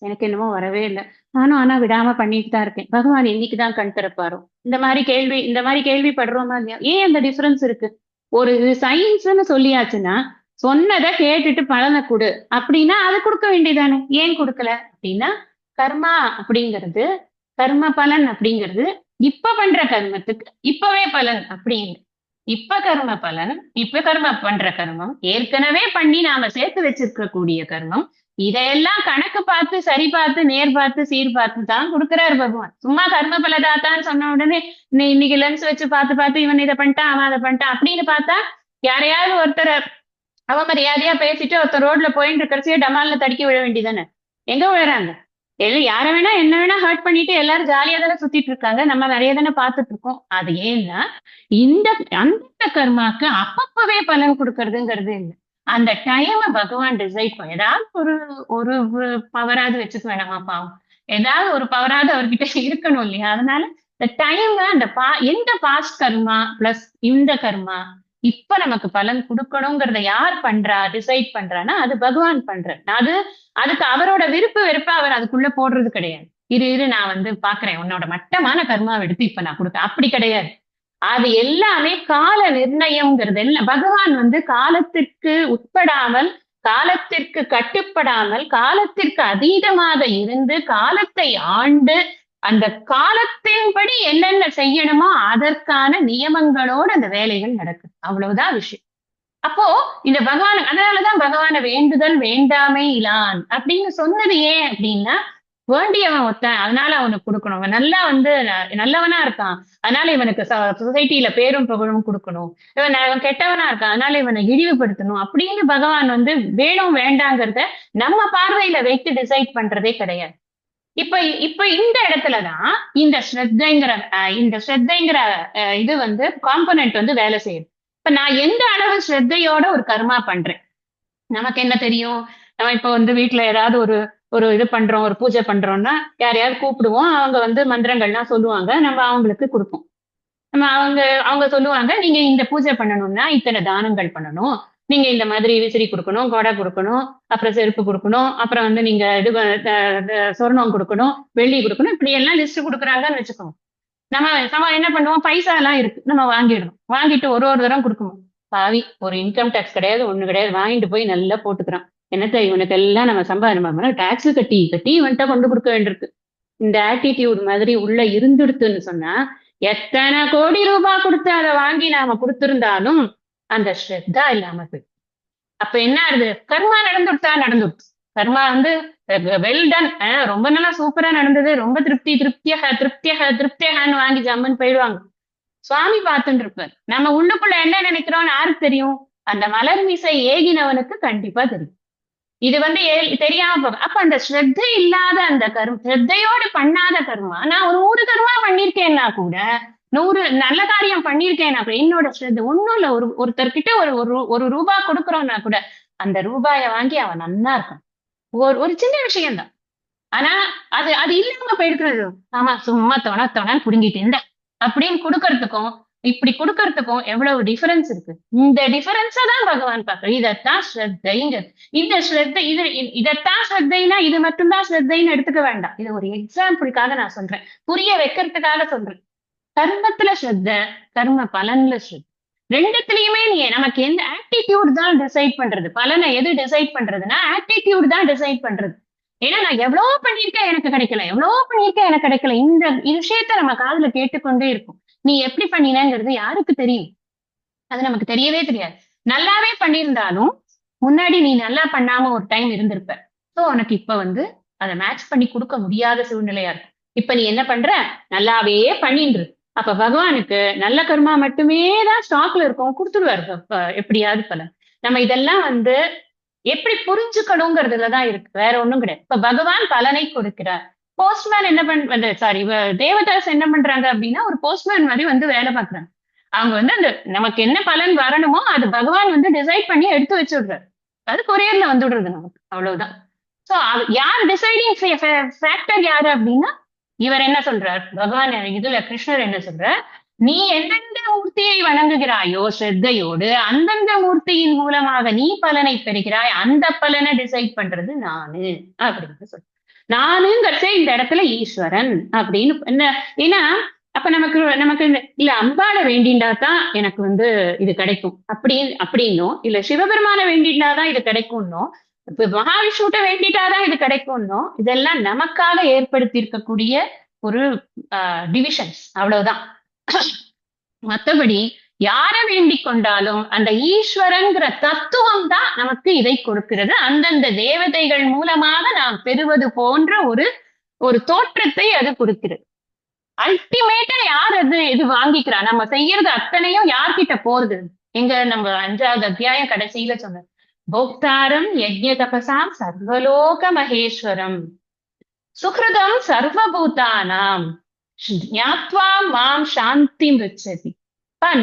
எனக்கு என்னமோ வரவே இல்லை, நானும் ஆனா விடாம பண்ணிட்டு தான் இருக்கேன், பகவான் இன்னைக்குதான் கண் திறப்பாரோ, இந்த மாதிரி கேள்விப்படுறோமா இல்லையா? ஏன் அந்த டிஃபரன்ஸ் இருக்கு? ஒரு சயின்ஸ்ன்னு சொல்லியாச்சுன்னா சொன்னதை கேட்டுட்டு பலனை கொடு அப்படின்னா அது கொடுக்க வேண்டியதானே, ஏன் கொடுக்கல அப்படின்னா, கர்மா அப்படிங்கிறது, கர்ம பலன் அப்படிங்கிறது இப்ப பண்ற கர்மத்துக்கு இப்பவே பலன் அப்படின்னு. இப்ப கர்ம பலன், இப்ப கர்ம பண்ற கர்மம், ஏற்கனவே பண்ணி நாம சேர்த்து வச்சிருக்க கூடிய கர்மம், இதையெல்லாம் கணக்கு பார்த்து சரி பார்த்து நேர் பார்த்து சீர் பார்த்து தான் கொடுக்கிறாரு பகவான். சும்மா கர்ம பலதாத்தான்னு சொன்ன உடனே இன்னைக்கு லென்ஸ் வச்சு பார்த்து இவன் இதை பண்ணிட்டான் அவன் அதை பண்ணிட்டான் அப்படின்னு பார்த்தா, யாரையாவது ஒருத்தரை அவமரியாதையா பேசிட்டு ஒருத்தர் ரோட்ல போயிட்டு இருக்கிறச்சே டமால்ல தடுக்கி விழ வேண்டியதானே. எங்க விழுறாங்க? யார வேணா என்ன வேணா ஹர்ட் பண்ணிட்டு எல்லாரும் ஜாலியா தானே சுத்திட்டு இருக்காங்க, நம்ம நிறைய தானே பார்த்துட்டு இருக்கோம். அது ஏன்னா அந்த கர்மாக்கு அப்பப்பவே பலன் கொடுக்கறதுங்கிறது இல்லை. அந்த டைம் பகவான் டிசைட் பண்ண ஏதாவது ஒரு பவராது வச்சுக்க வேணாமா பாவம், ஏதாவது ஒரு பவராது அவர்கிட்ட இருக்கணும் இல்லையா? அதனால இந்த டைம் அந்த எந்த பாஸ்ட் கர்மா பிளஸ் இந்த கர்மா இப்ப நமக்கு பலன் கொடுக்கணுங்கிறத யார் பண்றா, டிசைட் பண்றான்னா அது பகவான் பண்றார். அது அதுக்கு அவரோட விருப்பு வெறுப்ப அவர் அதுக்குள்ள போடுறது கிடையாது. இரு இரு நான் வந்து பாக்குறேன் உன்னோட மட்டமான கர்மாவை எடுத்து இப்ப நான் கொடுக்க அப்படி கிடையாது. அது எல்லாமே கால நிர்ணயம்ங்கிறது எல்லாம் பகவான் வந்து காலத்திற்கு உட்படாமல், காலத்திற்கு கட்டுப்படாமல், காலத்திற்கு அதீதமாக இருந்து, காலத்தை ஆண்டு, அந்த காலத்தின்படி என்னென்ன செய்யணுமோ அதற்கான நியமங்களோடு அந்த வேலைகள் நடக்குது. அவ்வளவுதான் விஷயம். அப்போ இந்த பகவான் அதனாலதான் பகவான வேண்டுதல் வேண்டாமை இலான் அப்படின்னு சொன்னது ஏன் அப்படின்னா வேண்டியவன் ஒருத்தன் அதனால அவனுக்கு கொடுக்கணும். அவன் நல்லா வந்து நல்லவனா இருக்கான் அதனால இவனுக்கு சொசைட்டில பேரும் புகழும் கொடுக்கணும். அவன் கெட்டவனா இருக்கான் அதனால இவனை இழிவுபடுத்தணும் அப்படின்னு பகவான் வந்து வேணும் வேண்டாங்கிறத நம்ம பார்வையில வைத்து டிசைட் பண்றதே கிடையாது. இப்ப இப்ப இந்த இடத்துலதான் இந்த ஸ்ரத்தைங்கிற இது வந்து காம்பனன்ட் வந்து வேலை செய்யுது. இப்ப நான் எந்த அளவு ஸ்ரத்தையோட ஒரு கர்மா பண்றேன். நமக்கு என்ன தெரியும்? நம்ம இப்ப வந்து வீட்டுல ஏதாவது ஒரு ஒரு இது பண்றோம், ஒரு பூஜை பண்றோம்னா யாரையாவது கூப்பிடுவோம். அவங்க வந்து மந்திரங்கள்லாம் சொல்லுவாங்க. நம்ம அவங்களுக்கு கொடுப்போம். நம்ம அவங்க அவங்க சொல்லுவாங்க, நீங்க இந்த பூஜை பண்ணணும்னா இத்தனை தானங்கள் பண்ணணும். நீங்க இந்த மாதிரி விசிறி கொடுக்கணும், கொடை கொடுக்கணும், அப்புறம் செருப்பு கொடுக்கணும், அப்புறம் வந்து நீங்க இது சொர்ணம் கொடுக்கணும், வெள்ளி கொடுக்கணும், இப்படி எல்லாம் லிஸ்ட் கொடுக்குறாங்கன்னு வச்சுக்கோங்க. நம்ம நம்ம என்ன பண்ணுவோம்? பைசா எல்லாம் இருக்கு. நம்ம வாங்கிடுறோம். வாங்கிட்டு ஒரு ஒரு தரம் கொடுக்கணும். பாவி ஒரு இன்கம் டேக்ஸ் கிடையாது, ஒண்ணு கிடையாது. வாங்கிட்டு போய் நல்லா போட்டுக்கிறான். என்னத்த இவனுக்கு எல்லாம் நம்ம சம்பாதிமா டாக்ஸ் கட்டி கட்டி இவன்கிட்ட கொண்டு கொடுக்க வேண்டியிருக்கு. இந்த ஆட்டிடியூட் மாதிரி உள்ள இருந்துடுத்துன்னு சொன்னா எத்தனை கோடி ரூபாய் கொடுத்து அதை வாங்கி நாம கொடுத்திருந்தாலும் அந்த ஸ்ரத்தா இல்லாம போய் அப்ப என்ன ஆகுது? கர்மா நடந்துட்டா நடந்துடுச்சு. கர்மா வந்து வெல் டன், ரொம்ப நல்லா சூப்பரா நடந்தது, ரொம்ப திருப்தியகான்னு வாங்கி ஜம்முன்னு போயிடுவாங்க. சுவாமி பார்த்துட்டு இருப்பார். நம்ம உள்ளுக்குள்ள என்ன நினைக்கிறோம்னு யாருக்கு தெரியும்? அந்த மலர் மீசை ஏகினவனுக்கு கண்டிப்பா தெரியும். இது வந்து தெரியாம போகும். அப்ப அந்த ஸ்ரத்தை இல்லாத அந்த ஸ்ரத்தையோடு பண்ணாத கர்மா, நான் ஒரு 100 கர்மா பண்ணிருக்கேன்னா கூட 100 நல்ல காரியம் பண்ணிருக்கேன்னா கூட என்னோட ஸ்ரத்தை ஒண்ணும் இல்ல. ஒருத்தர்கிட்ட ஒரு ரூபாய் கொடுக்குறோம்னா கூட அந்த ரூபாய வாங்கி அவன் நல்லா இருக்கான். ஒரு சின்ன விஷயம்தான். ஆனா அது அது இல்லாம போயிருக்கிறது. ஆமா சும்மா தொண புடுங்கிட்டு இருந்த அப்படின்னு கொடுக்கறதுக்கும் இப்படி கொடுக்கறதுக்கும் எவ்வளவு டிஃபரன்ஸ் இருக்கு. இந்த டிஃபரன்ஸ தான் பகவான் பாக்குற. இதத்தான் ஸ்ரத்தைங்க. இந்த ஸ்ரத்தை இதத்தான் ஸ்ரத்தைனா இது மட்டும்தான் ஸ்ரத்தைன்னு எடுத்துக்க வேண்டாம். இது ஒரு எக்ஸாம்பிளுக்காக நான் சொல்றேன், புரிய வைக்கிறதுக்காக சொல்றேன். கர்மத்துல ஸ்ரத்த, கர்ம பலன்ல ஸ்ரத்த, ரெண்டுத்துலயுமே நீ நமக்கு எந்த ஆட்டிடியூட் தான் டிசைட் பண்றது. பலனை எது டிசைட் பண்றதுன்னா ஆட்டிடியூட் தான் டிசைட் பண்றது. ஏன்னா நான் எவ்வளவு பண்ணிருக்கேன் எனக்கு கிடைக்கல, எவ்வளவு பண்ணிருக்கேன் எனக்கு கிடைக்கல, இந்த விஷயத்த நம்ம காதுல கேட்டுக்கொண்டே இருக்கும். நீ எப்படி பண்ணினங்கிறது யாருக்கு தெரியும்? அது நமக்கு தெரியவே தெரியாது. நல்லாவே பண்ணியிருந்தாலும் முன்னாடி நீ நல்லா பண்ணாம ஒரு டைம் இருந்திருப்ப. சோ உனக்கு இப்ப வந்து அதை மேட்ச் பண்ணி கொடுக்க முடியாத சூழ்நிலையா இருக்கும். இப்ப நீ என்ன பண்ற? நல்லாவே பண்ணின்று. அப்ப பகவானுக்கு நல்ல கர்மா மட்டுமே தான் ஸ்டாக்ல இருக்கும், கொடுத்துருவாரு எப்படியாவது பலன். நம்ம இதெல்லாம் வந்து எப்படி புரிஞ்சுக்கணுங்கிறதுலதான் இருக்கு, வேற ஒண்ணும் கிடையாது. இப்ப பகவான் பலனை கொடுக்கிறார். போஸ்ட்மேன் என்ன பண்றது, சாரி தேவதாஸ் என்ன பண்றாங்க அப்படின்னா ஒரு போஸ்ட்மேன் மாதிரி வந்து வேலை பார்க்கறாங்க. அவங்க வந்து அந்த நமக்கு என்ன பலன் வரணுமோ அது பகவான் வந்து டிசைட் பண்ணி எடுத்து வச்சுடுறாரு. அது கொரியர்ல வந்துடுறது நமக்கு, அவ்வளவுதான். சோ யார் டிசைடிங் ஃபேக்டர் யாரு அப்படின்னா இவர் என்ன சொல்றார் பகவான் இதுல கிருஷ்ணர் என்ன சொல்றார்? நீ எந்தெந்த மூர்த்தியை வணங்குகிறாயோ ஸ்ரத்தையோடு அந்தந்த மூர்த்தியின் மூலமாக நீ பலனை பெறுகிறாய். அந்த பலனை டிசைட் பண்றது நானு அப்படின்னு சொல்ற. நானுங்கிறதே இந்த இடத்துல ஈஸ்வரன் அப்படின்னு என்ன. ஏன்னா அப்ப நமக்கு நமக்கு இல்ல அம்பாள வேண்டிண்டா தான் எனக்கு வந்து இது கிடைக்கும் அப்படின்னும், இல்ல சிவபெருமான வேண்டிண்டாதான் இது கிடைக்கும்னும், இப்ப மகாவிஷ்ணுட்ட வேண்டிட்டாதான் இது கிடைக்கும்னும், இதெல்லாம் நமக்காக ஏற்படுத்தி இருக்கக்கூடிய ஒரு டிவிஷன்ஸ், அவ்வளவுதான். மற்றபடி யார வேண்டிக் கொண்டாலும் அந்த ஈஸ்வரங்கிற தத்துவம் தான் நமக்கு இதை கொடுக்கிறது. அந்தந்த தேவதைகள் மூலமாக நாம் பெறுவது போன்ற ஒரு தோற்றத்தை அது கொடுக்கிறது. அல்டிமேட்டா யார் அது இது வாங்கிக்கிறா? நம்ம செய்யறது அத்தனையும் யார்கிட்ட போறது? எங்க நம்ம 5வது அத்தியாயம் கடைசியில சொன்ன போக்தாரம் யஜ்ஞ தபசாம் சர்வலோக மகேஸ்வரம் சுக்ருதம் சர்வபூதானாம் ஞாத்வா மாம் சாந்தி ரிச்சதி.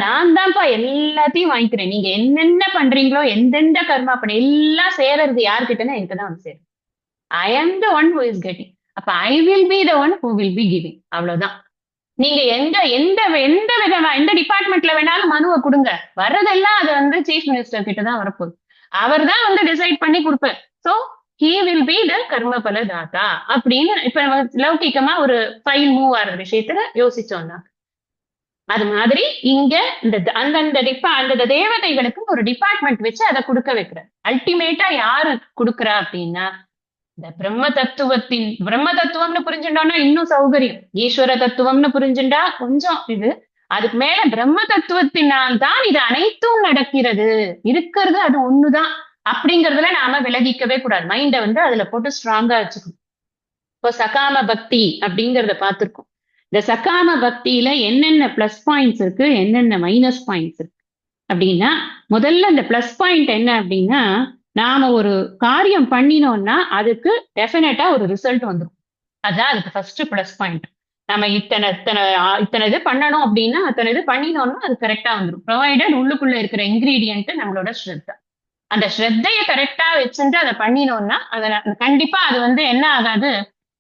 நான் தான்ப்பா எல்லாத்தையும் வாங்கிக்கிறேன். நீங்க என்னென்ன பண்றீங்களோ எந்தெந்த கர்மா பண்ண எல்லாம் சேரறது யாருக்கிட்டனா எனக்குதான் வந்து சேரும். I am the one who is getting. அப்ப I will be the one who will be giving. அவ்வளவுதான். நீங்க எந்த எந்த எந்த விதமா எந்த டிபார்ட்மெண்ட்ல வேணாலும் மனுவை கொடுங்க, வர்றதெல்லாம் அது வந்து சீஃப் மினிஸ்டர் கிட்ட தான் வரப்போகுது. அவர் தான் வந்து டிசைட் பண்ணி கொடுப்பார். சோ ஹி வில் பி த கர்மபல தாத்தா அப்படின்னு இப்ப லௌகிக்கமா ஒரு ஃபைல் மூவ் ஆகிற விஷயத்துல யோசிச்சோம்னா, அது மாதிரி இங்க இந்த அந்தந்த அந்த தேவதைகளுக்கு ஒரு டிபார்ட்மெண்ட் வச்சு அதை கொடுக்க வைக்கிறார். அல்டிமேட்டா யாரு கொடுக்குறா அப்படின்னா, இந்த பிரம்ம தத்துவம்னு புரிஞ்சுட்டோம்னா இன்னும் சௌகரியம். ஈஸ்வர தத்துவம்னு புரிஞ்சுட்டா கொஞ்சம் இது. அதுக்கு மேல பிரம்ம தத்துவத்தினால் தான் இது அனைத்தும் நடக்கிறது, இருக்கிறது அது ஒண்ணுதான் அப்படிங்கறதுல நாம விலகிக்கவே கூடாது. மைண்ட வந்து அதுல போட்டு ஸ்ட்ராங்கா வச்சுக்கணும். இப்போ சகாம பக்தி அப்படிங்கறத பார்த்திருக்கோம். இந்த சகாம பக்தியில என்னென்ன பிளஸ் பாயிண்ட்ஸ் இருக்கு, என்னென்ன மைனஸ் பாயிண்ட்ஸ் இருக்கு அப்படின்னா, முதல்ல இந்த பிளஸ் பாயிண்ட் என்ன அப்படின்னா, நாம ஒரு காரியம் பண்ணினோம்னா அதுக்கு டெஃபினட்டா ஒரு ரிசல்ட் வந்துடும். அதான் அதுக்கு ஃபர்ஸ்ட் பிளஸ் பாயிண்ட். நம்ம இத்தனை இத்தனை இத்தனை இது பண்ணணும் அப்படின்னா அத்தனை இது பண்ணினோம்னா அது கரெக்டா வந்துடும். ப்ரொவைடட் உள்ளுக்குள்ள இருக்கிற இன்கிரீடியன்ட் நம்மளோட ஸ்ரத்தா. அந்த ஸ்ரத்தைய கரெக்டா வச்சுட்டு அதை பண்ணினோம்னா அதை கண்டிப்பா அது வந்து என்ன ஆகாது,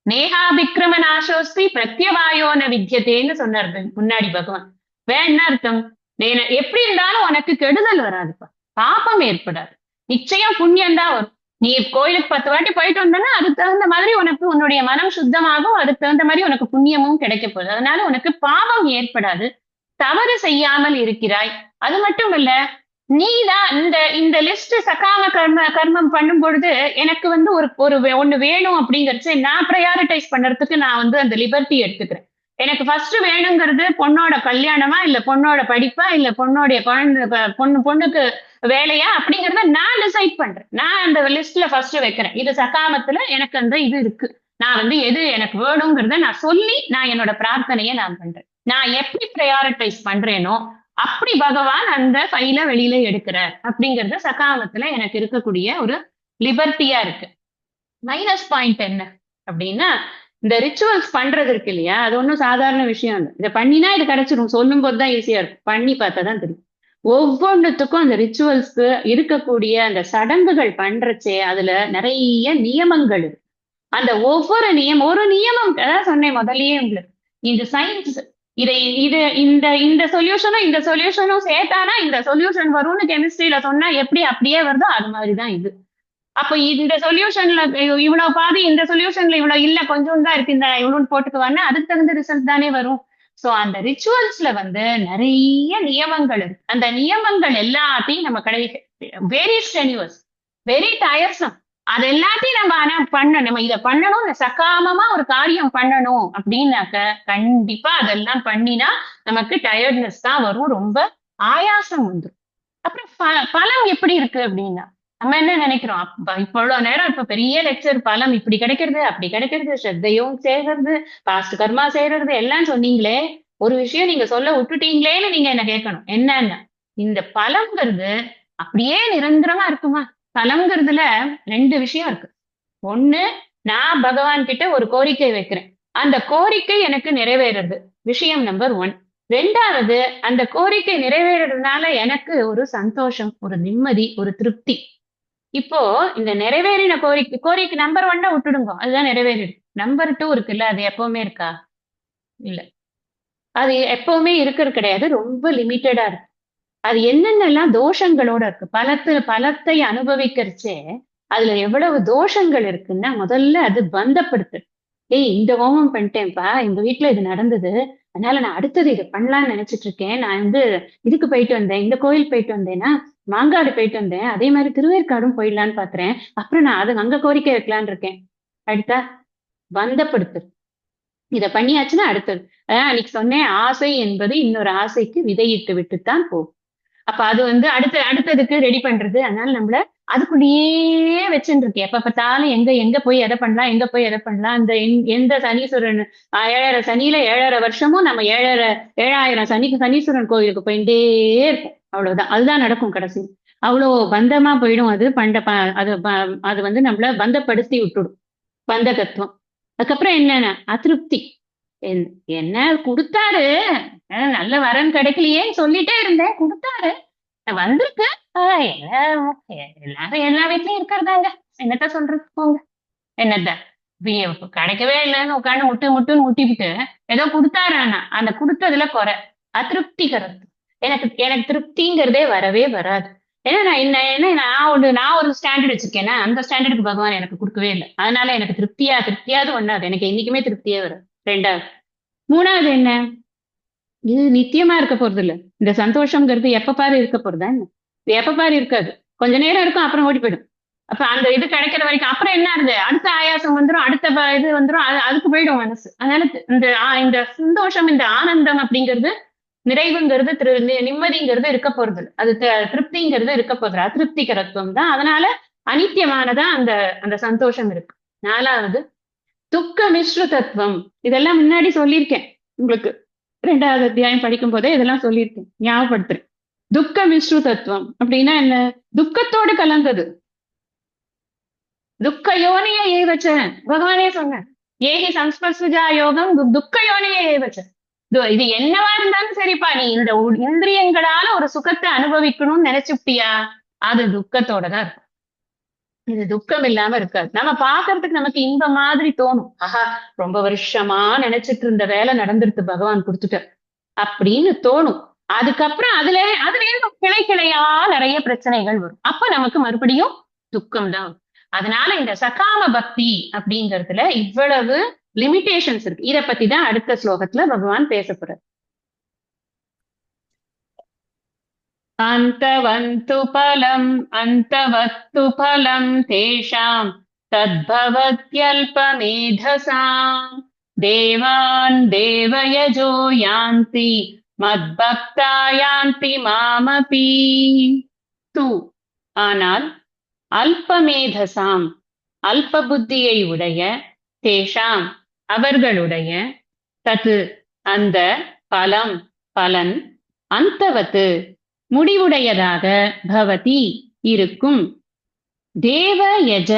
நேஹாபிக்ரம நாசோஸ்தி பிரத்யவாயோன வித்தியதேன்னு சொன்னார் முன்னாடி பகவான். என்ன அர்த்தம்? எப்படி இருந்தாலும் உனக்கு கெடுதல் வராதுப்பா, பாப்பம் ஏற்படாது, நிச்சயம் புண்ணியம் தான் வரும். நீ கோயிலுக்கு 10 வாட்டி போயிட்டு வந்தனா அதுக்கு தகுந்த மாதிரி உனக்கு உன்னுடைய மனம் சுத்தமாகும், அதுக்கு தகுந்த மாதிரி உனக்கு புண்ணியமும் கிடைக்க போகுது. அதனால உனக்கு பாவம் ஏற்படாது, தவறு செய்யாமல் இருக்கிறாய். அது மட்டும் இல்ல, நீதான் இந்த இந்த லிஸ்ட் சகாம கர்மம் பண்ணும் பொழுது எனக்கு வந்து ஒரு ஒரு ஒண்ணு வேணும் அப்படிங்கறது நான் ப்ரையாரிட்டைஸ் பண்றதுக்கு நான் வந்து அந்த லிபர்ட்டி எடுத்துக்கிறேன். எனக்கு ஃபர்ஸ்ட் வேணுங்கிறது பொண்ணோட கல்யாணமா, இல்ல பொண்ணோட படிப்பா, இல்ல பொண்ணுடைய குழந்தை பொண்ணுக்கு வேலையா அப்படிங்கறத நான் டிசைட் பண்றேன். நான் அந்த லிஸ்ட்ல ஃபர்ஸ்ட் வைக்கிறேன். இது சகாமத்துல எனக்கு அந்த இது இருக்கு, நான் வந்து எது எனக்கு வேணுங்கிறத நான் சொல்லி நான் என்னோட பிரார்த்தனையை நான் பண்றேன். நான் எப்படி ப்ரையாரிட்டைஸ் பண்றேனோ அப்படி பகவான் அந்த ஃபைல வெளியில எடுக்கிறார் அப்படிங்கறது சகாமத்துல எனக்கு இருக்கக்கூடிய ஒரு லிபர்ட்டியா இருக்கு. மைனஸ் பாயிண்ட் என்ன அப்படின்னா, இந்த ரிச்சுவல்ஸ் பண்றது இருக்கு இல்லையா, அது ஒன்றும் சாதாரண விஷயம் இல்லை. இதை பண்ணினா இது கிடைச்சிடும் சொல்லும் போதுதான் ஈஸியா இருக்கும், பண்ணி பார்த்தா தான் தெரியும். ஒவ்வொன்றுத்துக்கும் அந்த ரிச்சுவல்ஸ்க்கு இருக்கக்கூடிய அந்த சடங்குகள் பண்றச்சே அதுல நிறைய நியமங்கள் இருக்கு. அந்த ஒவ்வொரு ஒரு நியமம் அதான் சொன்னேன் முதல்லயே உங்களுக்கு, இந்த சயின்ஸ் இதை இது இந்த சொல்யூஷனும் இந்த சொல்யூஷனும் சேர்த்தானா இந்த சொல்யூஷன் வரும்னு கெமிஸ்ட்ரியில சொன்னா எப்படி அப்படியே வருதோ அது மாதிரிதான் இது. அப்ப இந்த சொல்யூஷன்ல இவ்வளவு பாதி, இந்த சொல்யூஷன்ல இவ்வளவு இல்ல கொஞ்சம் தான் இருக்கு, இந்த இவ்வளவு போட்டுக்குவானா அதுக்கு தகுந்த ரிசல்ட் தானே வரும். சோ அந்த ரிச்சுவல்ஸ்ல வந்து நிறைய நியமங்கள் இருக்கு. அந்த நியமங்கள் எல்லாத்தையும் நம்ம கடைபிடிக்க, வெரி ஸ்ட்ரெனியஸ், வெரி டயர்சம். அது எல்லாத்தையும் நம்ம ஆனா நம்ம இதை பண்ணணும், இந்த சகாமமா ஒரு காரியம் பண்ணணும் அப்படின்னாக்க கண்டிப்பா அதெல்லாம் பண்ணினா நமக்கு டயர்ட்னஸ் தான் வரும், ரொம்ப ஆயாசம் வந்துடும். அப்புறம் பலம் எப்படி இருக்கு அப்படின்னா, நம்ம என்ன நினைக்கிறோம், இவ்வளவு நேரம் இப்ப பெரிய லெக்சர் பலம் இப்படி கிடைக்கிறது அப்படி கிடைக்கிறது, ஸ்ரத்தையும் சேர்றது, பாஸ்ட் கர்மா செய்யறது எல்லாம் சொன்னீங்களே, ஒரு விஷயம் நீங்க சொல்ல விட்டுட்டீங்களேன்னு நீங்க என்ன கேட்கணும். என்னன்னா, இந்த பலம்ங்கிறது அப்படியே நிரந்தரமா இருக்குமா? பலம்ங்கிறதுல 2 விஷயம் இருக்கு. ஒண்ணு, நான் பகவான் கிட்ட ஒரு கோரிக்கை வைக்கிறேன், அந்த கோரிக்கை எனக்கு நிறைவேறது விஷயம் நம்பர் 1. 2வது, அந்த கோரிக்கை நிறைவேறதுனால எனக்கு ஒரு சந்தோஷம், ஒரு நிம்மதி, ஒரு திருப்தி. இப்போ இந்த நிறைவேறின கோரிக்கை நம்பர் 1 விட்டுடுங்க, அதுதான் நிறைவேறிடு. நம்பர் 2 இருக்குல்ல, அது எப்பவுமே இருக்கா? இல்ல, அது எப்பவுமே இருக்கிறது கிடையாது, ரொம்ப லிமிட்டடா இருக்கு. அது என்னென்னலாம் தோஷங்களோட இருக்கு, பலத்தை அனுபவிக்கிறச்சே அதுல எவ்வளவு தோஷங்கள் இருக்குன்னா, முதல்ல அது பந்தப்படுத்து. ஏய், இந்த ஹோமம் பண்ணிட்டேன்ப்பா, எங்க வீட்டுல இது நடந்தது, அதனால நான் அடுத்தது இதை பண்ணலாம்னு நினைச்சிட்டு இருக்கேன். நான் வந்து இதுக்கு போயிட்டு வந்தேன், இந்த கோயில் போயிட்டு வந்தேன்னா மாங்காடு போயிட்டு வந்தேன், அதே மாதிரி திருவேற்காடும் போயிடலான்னு பாக்குறேன், அப்புறம் நான் அதை அங்க கோரிக்கை வைக்கலான்னு இருக்கேன். அடுத்தா பந்தப்படுத்து. இதை பண்ணியாச்சுன்னா அடுத்தது, அன்னைக்கு சொன்னேன், ஆசை என்பது இன்னொரு ஆசைக்கு விதையிட்டு விட்டுத்தான் போகும். அப்ப அது வந்து அடுத்ததுக்கு ரெடி பண்றது. அதனால நம்மள அதுக்குள்ளேயே வச்சுட்டு இருக்கு. எப்ப பார்த்தாலும் எங்க எங்க போய் எதை பண்ணலாம், எங்க போய் எதை பண்ணலாம். அந்த எந்த சனீஸ்வரன் 7.5 சனியில 7.5 வருஷமும் நம்ம 7,000 சனீஸ்வரன் கோயிலுக்கு போயிட்டே இருக்கும். அவ்வளவுதான், அதுதான் நடக்கும் கடைசி. அவ்வளோ பந்தமா போயிடும் அது. அது வந்து நம்மள பந்தப்படுத்தி விட்டுடும், பந்த தத்துவம். அதுக்கப்புறம் என்னன்னா அதிருப்தி. என்ன கொடுத்தாரு, நல்ல வரன் கிடைக்கலையேன்னு சொல்லிட்டே இருந்தேன், கொடுத்தாரு, வந்திருக்கு, எல்லாரும் எல்லா வீட்லயும் இருக்கிறதாங்க, என்னத்த சொல்றது போங்க. என்னத்த கிடைக்கவே இல்லைன்னு உட்காந்து முட்டுன்னு முட்டிவிட்டு ஏதோ கொடுத்தாரானா அந்த கொடுத்ததுல குறை அதிருப்திகரம். எனக்கு எனக்கு திருப்திங்கிறதே வரவே வராது. ஏன்னா நான் என்ன நான் ஒரு ஸ்டாண்டர்ட் வச்சிருக்கேன்னா அந்த ஸ்டாண்டர்டுக்கு பகவான் எனக்கு கொடுக்கவே இல்லை. அதனால எனக்கு திருப்தியாவது ஒண்ணாது. எனக்கு என்னைக்குமே திருப்தியே வரும். ரெண்டாவது. மூணாவது என்ன, இது நித்தியமா இருக்க போறது இல்ல. இந்த சந்தோஷம்ங்கிறது எப்ப பாரு இருக்க போறதா என்ன? இது எப்ப பாரு இருக்காது. கொஞ்ச நேரம் இருக்கும், அப்புறம் ஓடி போயிடும். அப்ப அந்த இது கிடைக்கிற வரைக்கும் அப்புறம் என்ன ஆகுது, அடுத்த ஆயாசம் வந்துடும், அடுத்த இது வந்துடும், அதுக்கு போயிடும் மனசு. அதனால இந்த சந்தோஷம், இந்த ஆனந்தம் அப்படிங்கிறது, நிறைவுங்கிறது, நிம்மதிங்கிறது இருக்க போறது இல்ல. அது திருப்திங்கிறது இருக்க போறது அதிருப்திகரத்துவம் தான். அதனால அனித்தியமானதா அந்த அந்த சந்தோஷம் இருக்கு. நாலாவது துக்க மிஸ்ர தத்துவம். இதெல்லாம் முன்னாடி சொல்லியிருக்கேன் உங்களுக்கு. 2வது அத்தியாயம் படிக்கும் போதே இதெல்லாம் சொல்லியிருக்கேன், ஞாபகப்படுத்துறேன். துக்க மிஸ்ரு தத்துவம் அப்படின்னா என்ன? துக்கத்தோடு கலந்தது. துக்க யோனிய ஏவச்ச பகவானே சொன்ன, ஏகி சம்ஸ்பர்சுஜா யோகம் துக்க யோனிய ஏவச்ச. இது என்னவா இருந்தாலும் சரிப்பா, நீ இந்த இந்திரியங்களால ஒரு சுகத்தை அனுபவிக்கணும்னு நினைச்சுட்டியா, அது துக்கத்தோட தான் இருக்கும். இது துக்கம் இல்லாம இருக்காது. நம்ம பாக்குறதுக்கு நமக்கு இந்த மாதிரி தோணும், ஆஹா ரொம்ப வருஷமா நினைச்சிட்டு இருந்த வேலை நடந்துருது, பகவான் கொடுத்துட்டார் அப்படின்னு தோணும். அதுக்கப்புறம் அதுல கிளை கிளையா நிறைய பிரச்சனைகள் வரும். அப்ப நமக்கு மறுபடியும் துக்கம் தான். அதனால இந்த சகாம பக்தி அப்படிங்கறதுல இவ்வளவு லிமிடேஷன்ஸ் இருக்கு. இத பத்தி தான் அடுத்த ஸ்லோகத்துல பகவான் பேச போறார். அந்தவத்து பலம் தேஷாம் தத்பவத்யல்பமேதசாம் தேவான் தேவயஜோ யாந்தி மத்பக்தா யாந்தி மாமபி. தூ ஆனால் அல்பமேதசாம் அல்ப புத்தியை உடைய, தேஷாம் அவர்களுடைய, தத்து அந்த, பலம் பலன், அந்தவத்து முடிவுடையதாக, பவதி இருக்கும், தேவ யஜ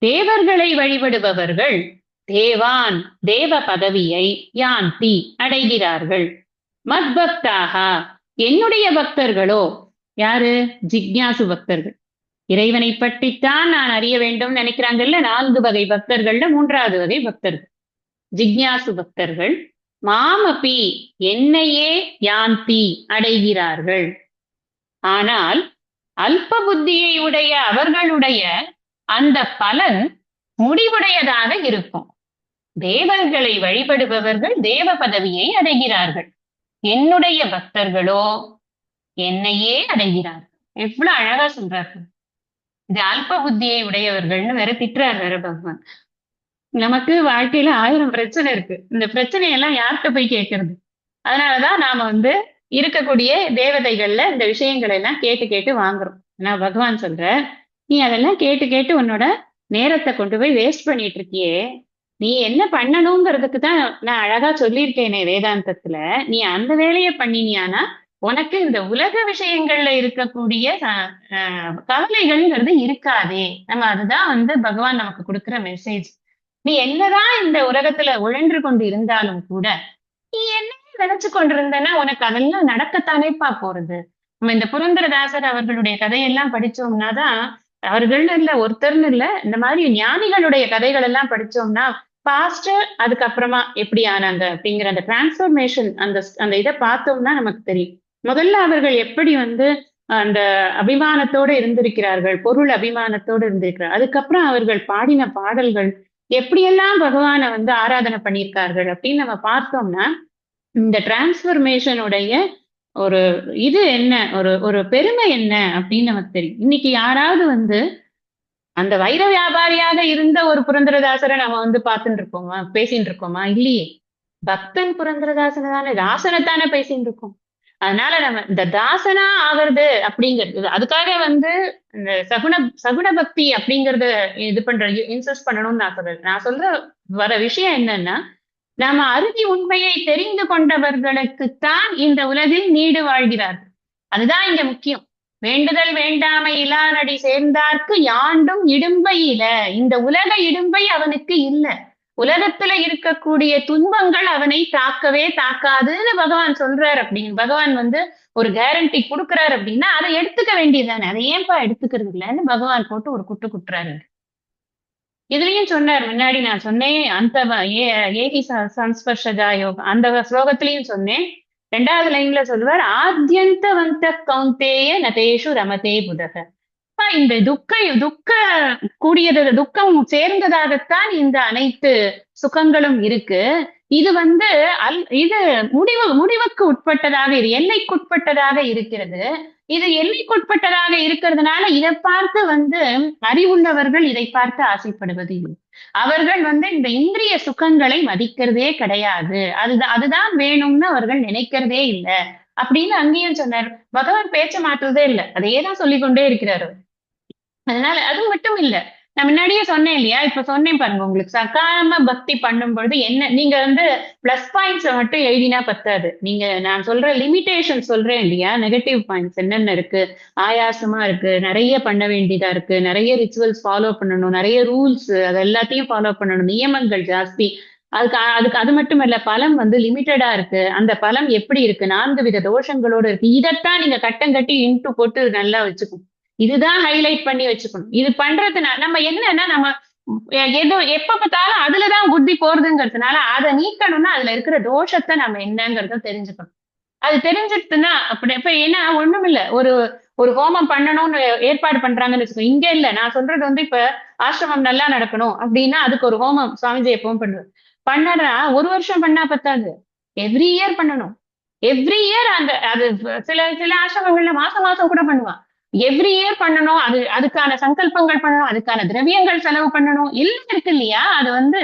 தேவர்களை வழிபடுபவர்கள், தேவான் தேவ பதவியை, யாந்தி அடைகிறார்கள், மத்பக்தாக என்னுடைய பக்தர்களோ, யாரு? ஜிக்ஞாசு பக்தர்கள். இறைவனை பற்றித்தான் நான் அறிய வேண்டும் நினைக்கிறாங்கல்ல, 4 வகை பக்தர்கள்ல 3வது வகை பக்தர்கள் ஜிக்ஞாசு பக்தர்கள். மாமபி என்னையே யாந்தி அடைகிறார்கள். ஆனால் அல்ப புத்தியை உடைய அவர்களுடைய அந்த பலன் முடிவுடையதாக இருக்கும். தேவர்களை வழிபடுபவர்கள் தேவ பதவியை அடைகிறார்கள், என்னுடைய பக்தர்களோ என்னையே அடைகிறார்கள். எவ்வளவு அழகா சொல்றார்கள். இது அல்ப புத்தியை உடையவர்கள்னு வேற திட்டுறாரு வேற பகவான். நமக்கு வாழ்க்கையில 1000 பிரச்சனை இருக்கு. இந்த பிரச்சனையெல்லாம் யார்கிட்ட போய் கேட்கறது? அதனாலதான் நாம இருக்கக்கூடிய தேவதைகள்ல இந்த விஷயங்களை எல்லாம் கேட்டு கேட்டு வாங்குறோம். ஆனா பகவான் சொல்ற, நீ அதெல்லாம் கேட்டு கேட்டு உன்னோட நேரத்தை கொண்டு போய் வேஸ்ட் பண்ணிட்டு இருக்கியே, நீ என்ன பண்ணணுங்கிறதுக்கு தான் நான் அழகா சொல்லியிருக்கேனே வேதாந்தத்துல, நீ அந்த வேலையை பண்ணினியானா உனக்கு இந்த உலக விஷயங்கள்ல இருக்கக்கூடிய கவலைகள்ங்கிறது இருக்காதே. நம்ம அதுதான் பகவான் நமக்கு கொடுக்கிற மெசேஜ். நீ என்னதான் இந்த உலகத்துல உழன்று கொண்டு இருந்தாலும் கூட, நீ என்ன நினைச்சு கொண்டிருந்தனா உனக்கு அதெல்லாம் நடக்கத்தானேப்பா போறது. நம்ம இந்த புரந்தரதாசர் அவர்களுடைய கதையெல்லாம் படிச்சோம்னா தான், அவர்கள்னு இல்ல ஒருத்தர்னு இல்ல, இந்த மாதிரி ஞானிகளுடைய கதைகள் எல்லாம் படிச்சோம்னா பாஸ்ட் அதுக்கப்புறமா எப்படி ஆனாங்க அப்படிங்கிற அந்த டிரான்ஸ்பர்மேஷன், அந்த அந்த இதை பார்த்தோம்னா நமக்கு தெரியும். முதல்ல அவர்கள் எப்படி அந்த அபிமானத்தோடு இருந்திருக்கிறார்கள், பொருள் அபிமானத்தோடு இருந்திருக்கிறார். அதுக்கப்புறம் அவர்கள் பாடின பாடல்கள் எப்படியெல்லாம் பகவானை ஆராதனை பண்ணியிருக்கார்கள் அப்படின்னு நம்ம பார்த்தோம்னா, இந்த டிரான்ஸ்பர்மேஷனுடைய ஒரு இது என்ன, ஒரு ஒரு பெருமை என்ன அப்படின்னு நமக்கு தெரியும். இன்னைக்கு யாராவது அந்த வைர வியாபாரியாக இருந்த ஒரு புரந்தரதாசரை நம்ம பார்த்துட்டு இருக்கோமா, பேசிட்டு இருக்கோமா? இல்லையே. பக்தன் புரந்தரதாசனை தானே, தாசனைத்தானே பேசிட்டு இருக்கோம். அதனால நம்ம இந்த தாசனா ஆகிறது அப்படிங்கிறது, அதுக்காக இந்த சகுன பக்தி அப்படிங்கறத இது பண்ற இன்சஸ்ட் பண்ணணும்னு நான் சொல்ற வர விஷயம் என்னன்னா, நாம அறுதி உண்மையை தெரிந்து கொண்டவர்களுக்குத்தான் இந்த உலகில் நீடு வாழ்கிறார்கள். அதுதான் இங்க முக்கியம். வேண்டுதல் வேண்டாமை இலானடி சேர்ந்தார்க்கு யாண்டும் இடும்பை இல. இந்த உலக இடும்பை அவனுக்கு இல்ல. உலகத்துல இருக்கக்கூடிய துன்பங்கள் அவனை தாக்கவே தாக்காதுன்னு பகவான் சொல்றாரு. அப்படின்னு பகவான் ஒரு கேரண்டி கொடுக்குறாரு அப்படின்னா அதை எடுத்துக்க வேண்டியதுதானே. அதை ஏன்பா எடுத்துக்கிறது இல்லைன்னு பகவான் போட்டு ஒரு குட்டு குட்டுறாரு. இதுலயும் சொன்னார் முன்னாடி நான் சொன்னேன் அந்த ஏகி சம்ஸ்பர்ஷஜா யோகம் அந்த ஸ்லோகத்திலையும் சொன்னேன். 2வது லைன்ல சொல்லுவார் ஆத்யந்தவந்த கௌந்தேய நதேஷு ரமதே புதக. இந்த துக்க கூடியது துக்கம் சேர்ந்ததாகத்தான் இந்த அனைத்து சுகங்களும் இருக்கு. இது வந்து இது முடிவுக்கு உட்பட்டதாக எல்லைக்குட்பட்டதாக இருக்கிறது. இது எல்லைக்குட்பட்டதாக இருக்கிறதுனால இதை பார்த்து அறிவுள்ளவர்கள் இதை பார்த்து ஆசைப்படுவது இல்லை. அவர்கள் இந்த இந்திரிய சுகங்களை மதிக்கிறதே கிடையாது. அதுதான் வேணும்னு அவர்கள் நினைக்கிறதே இல்லை அப்படின்னு அங்கேயும் சொன்னார். பகவான் பேச்ச மாற்றுறதே இல்லை, அதையேதான் சொல்லிக்கொண்டே இருக்கிறார். அதனால அது மட்டும் இல்ல, நான் முன்னாடியே சொன்னேன் இல்லையா, இப்ப சொன்னேன் பாருங்க, உங்களுக்கு சகாம பக்தி பண்ணும் பொழுது என்ன, நீங்க பிளஸ் பாயிண்ட்ஸ் மட்டும் எழுதினா பத்தாது. நீங்க நான் சொல்ற லிமிடேஷன் சொல்றேன் இல்லையா, நெகட்டிவ் பாயிண்ட்ஸ் என்னென்ன இருக்கு, ஆயாசமா இருக்கு, நிறைய பண்ண வேண்டியதா இருக்கு, நிறைய ரிச்சுவல்ஸ் ஃபாலோ பண்ணணும், நிறைய ரூல்ஸ் அது எல்லாத்தையும் ஃபாலோ பண்ணணும், நியமங்கள் ஜாஸ்தி. அதுக்கு அது மட்டும் இல்ல, பலம் லிமிட்டடா இருக்கு. அந்த பலம் எப்படி இருக்கு, 4 வித தோஷங்களோட இருக்கு. இதைத்தான் நீங்க கட்டம் கட்டி இன்ட்டு போட்டு நல்லா வச்சுக்கணும். இதுதான் ஹைலைட் பண்ணி வச்சுக்கணும். இது பண்றதுனால நம்ம என்னன்னா, நம்ம ஏதோ எப்ப பார்த்தாலும் அதுலதான் புத்தி போறதுங்கிறதுனால அதை நீக்கணும்னா அதுல இருக்கிற தோஷத்தை நம்ம என்னங்கிறத தெரிஞ்சுக்கணும். அது தெரிஞ்சிட்டுன்னா அப்படி இப்ப ஏன்னா ஒண்ணும் இல்ல, ஒரு ஒரு ஹோமம் பண்ணணும்னு ஏற்பாடு பண்றாங்கன்னு வச்சுக்கோ. இங்க இல்ல, நான் சொல்றது இப்ப ஆசிரமம் நல்லா நடக்கணும் அப்படின்னா அதுக்கு ஒரு ஹோமம் சுவாமிஜி எப்பவும் பண்ணுவேன். பண்ணனா 1 வருஷம் பண்ணா பத்தாது, எவ்ரி இயர் பண்ணணும். எவ்ரி இயர் அது சில சில ஆசிரமங்கள்ல மாசம் மாசம் கூட பண்ணுவான். எவ்ரி இயர் பண்ணணும். அதுக்கான சங்கல்பங்கள் பண்ணணும், அதுக்கான திரவியங்கள் செலவு பண்ணணும், எல்லாம் இருக்கு இல்லையா. அது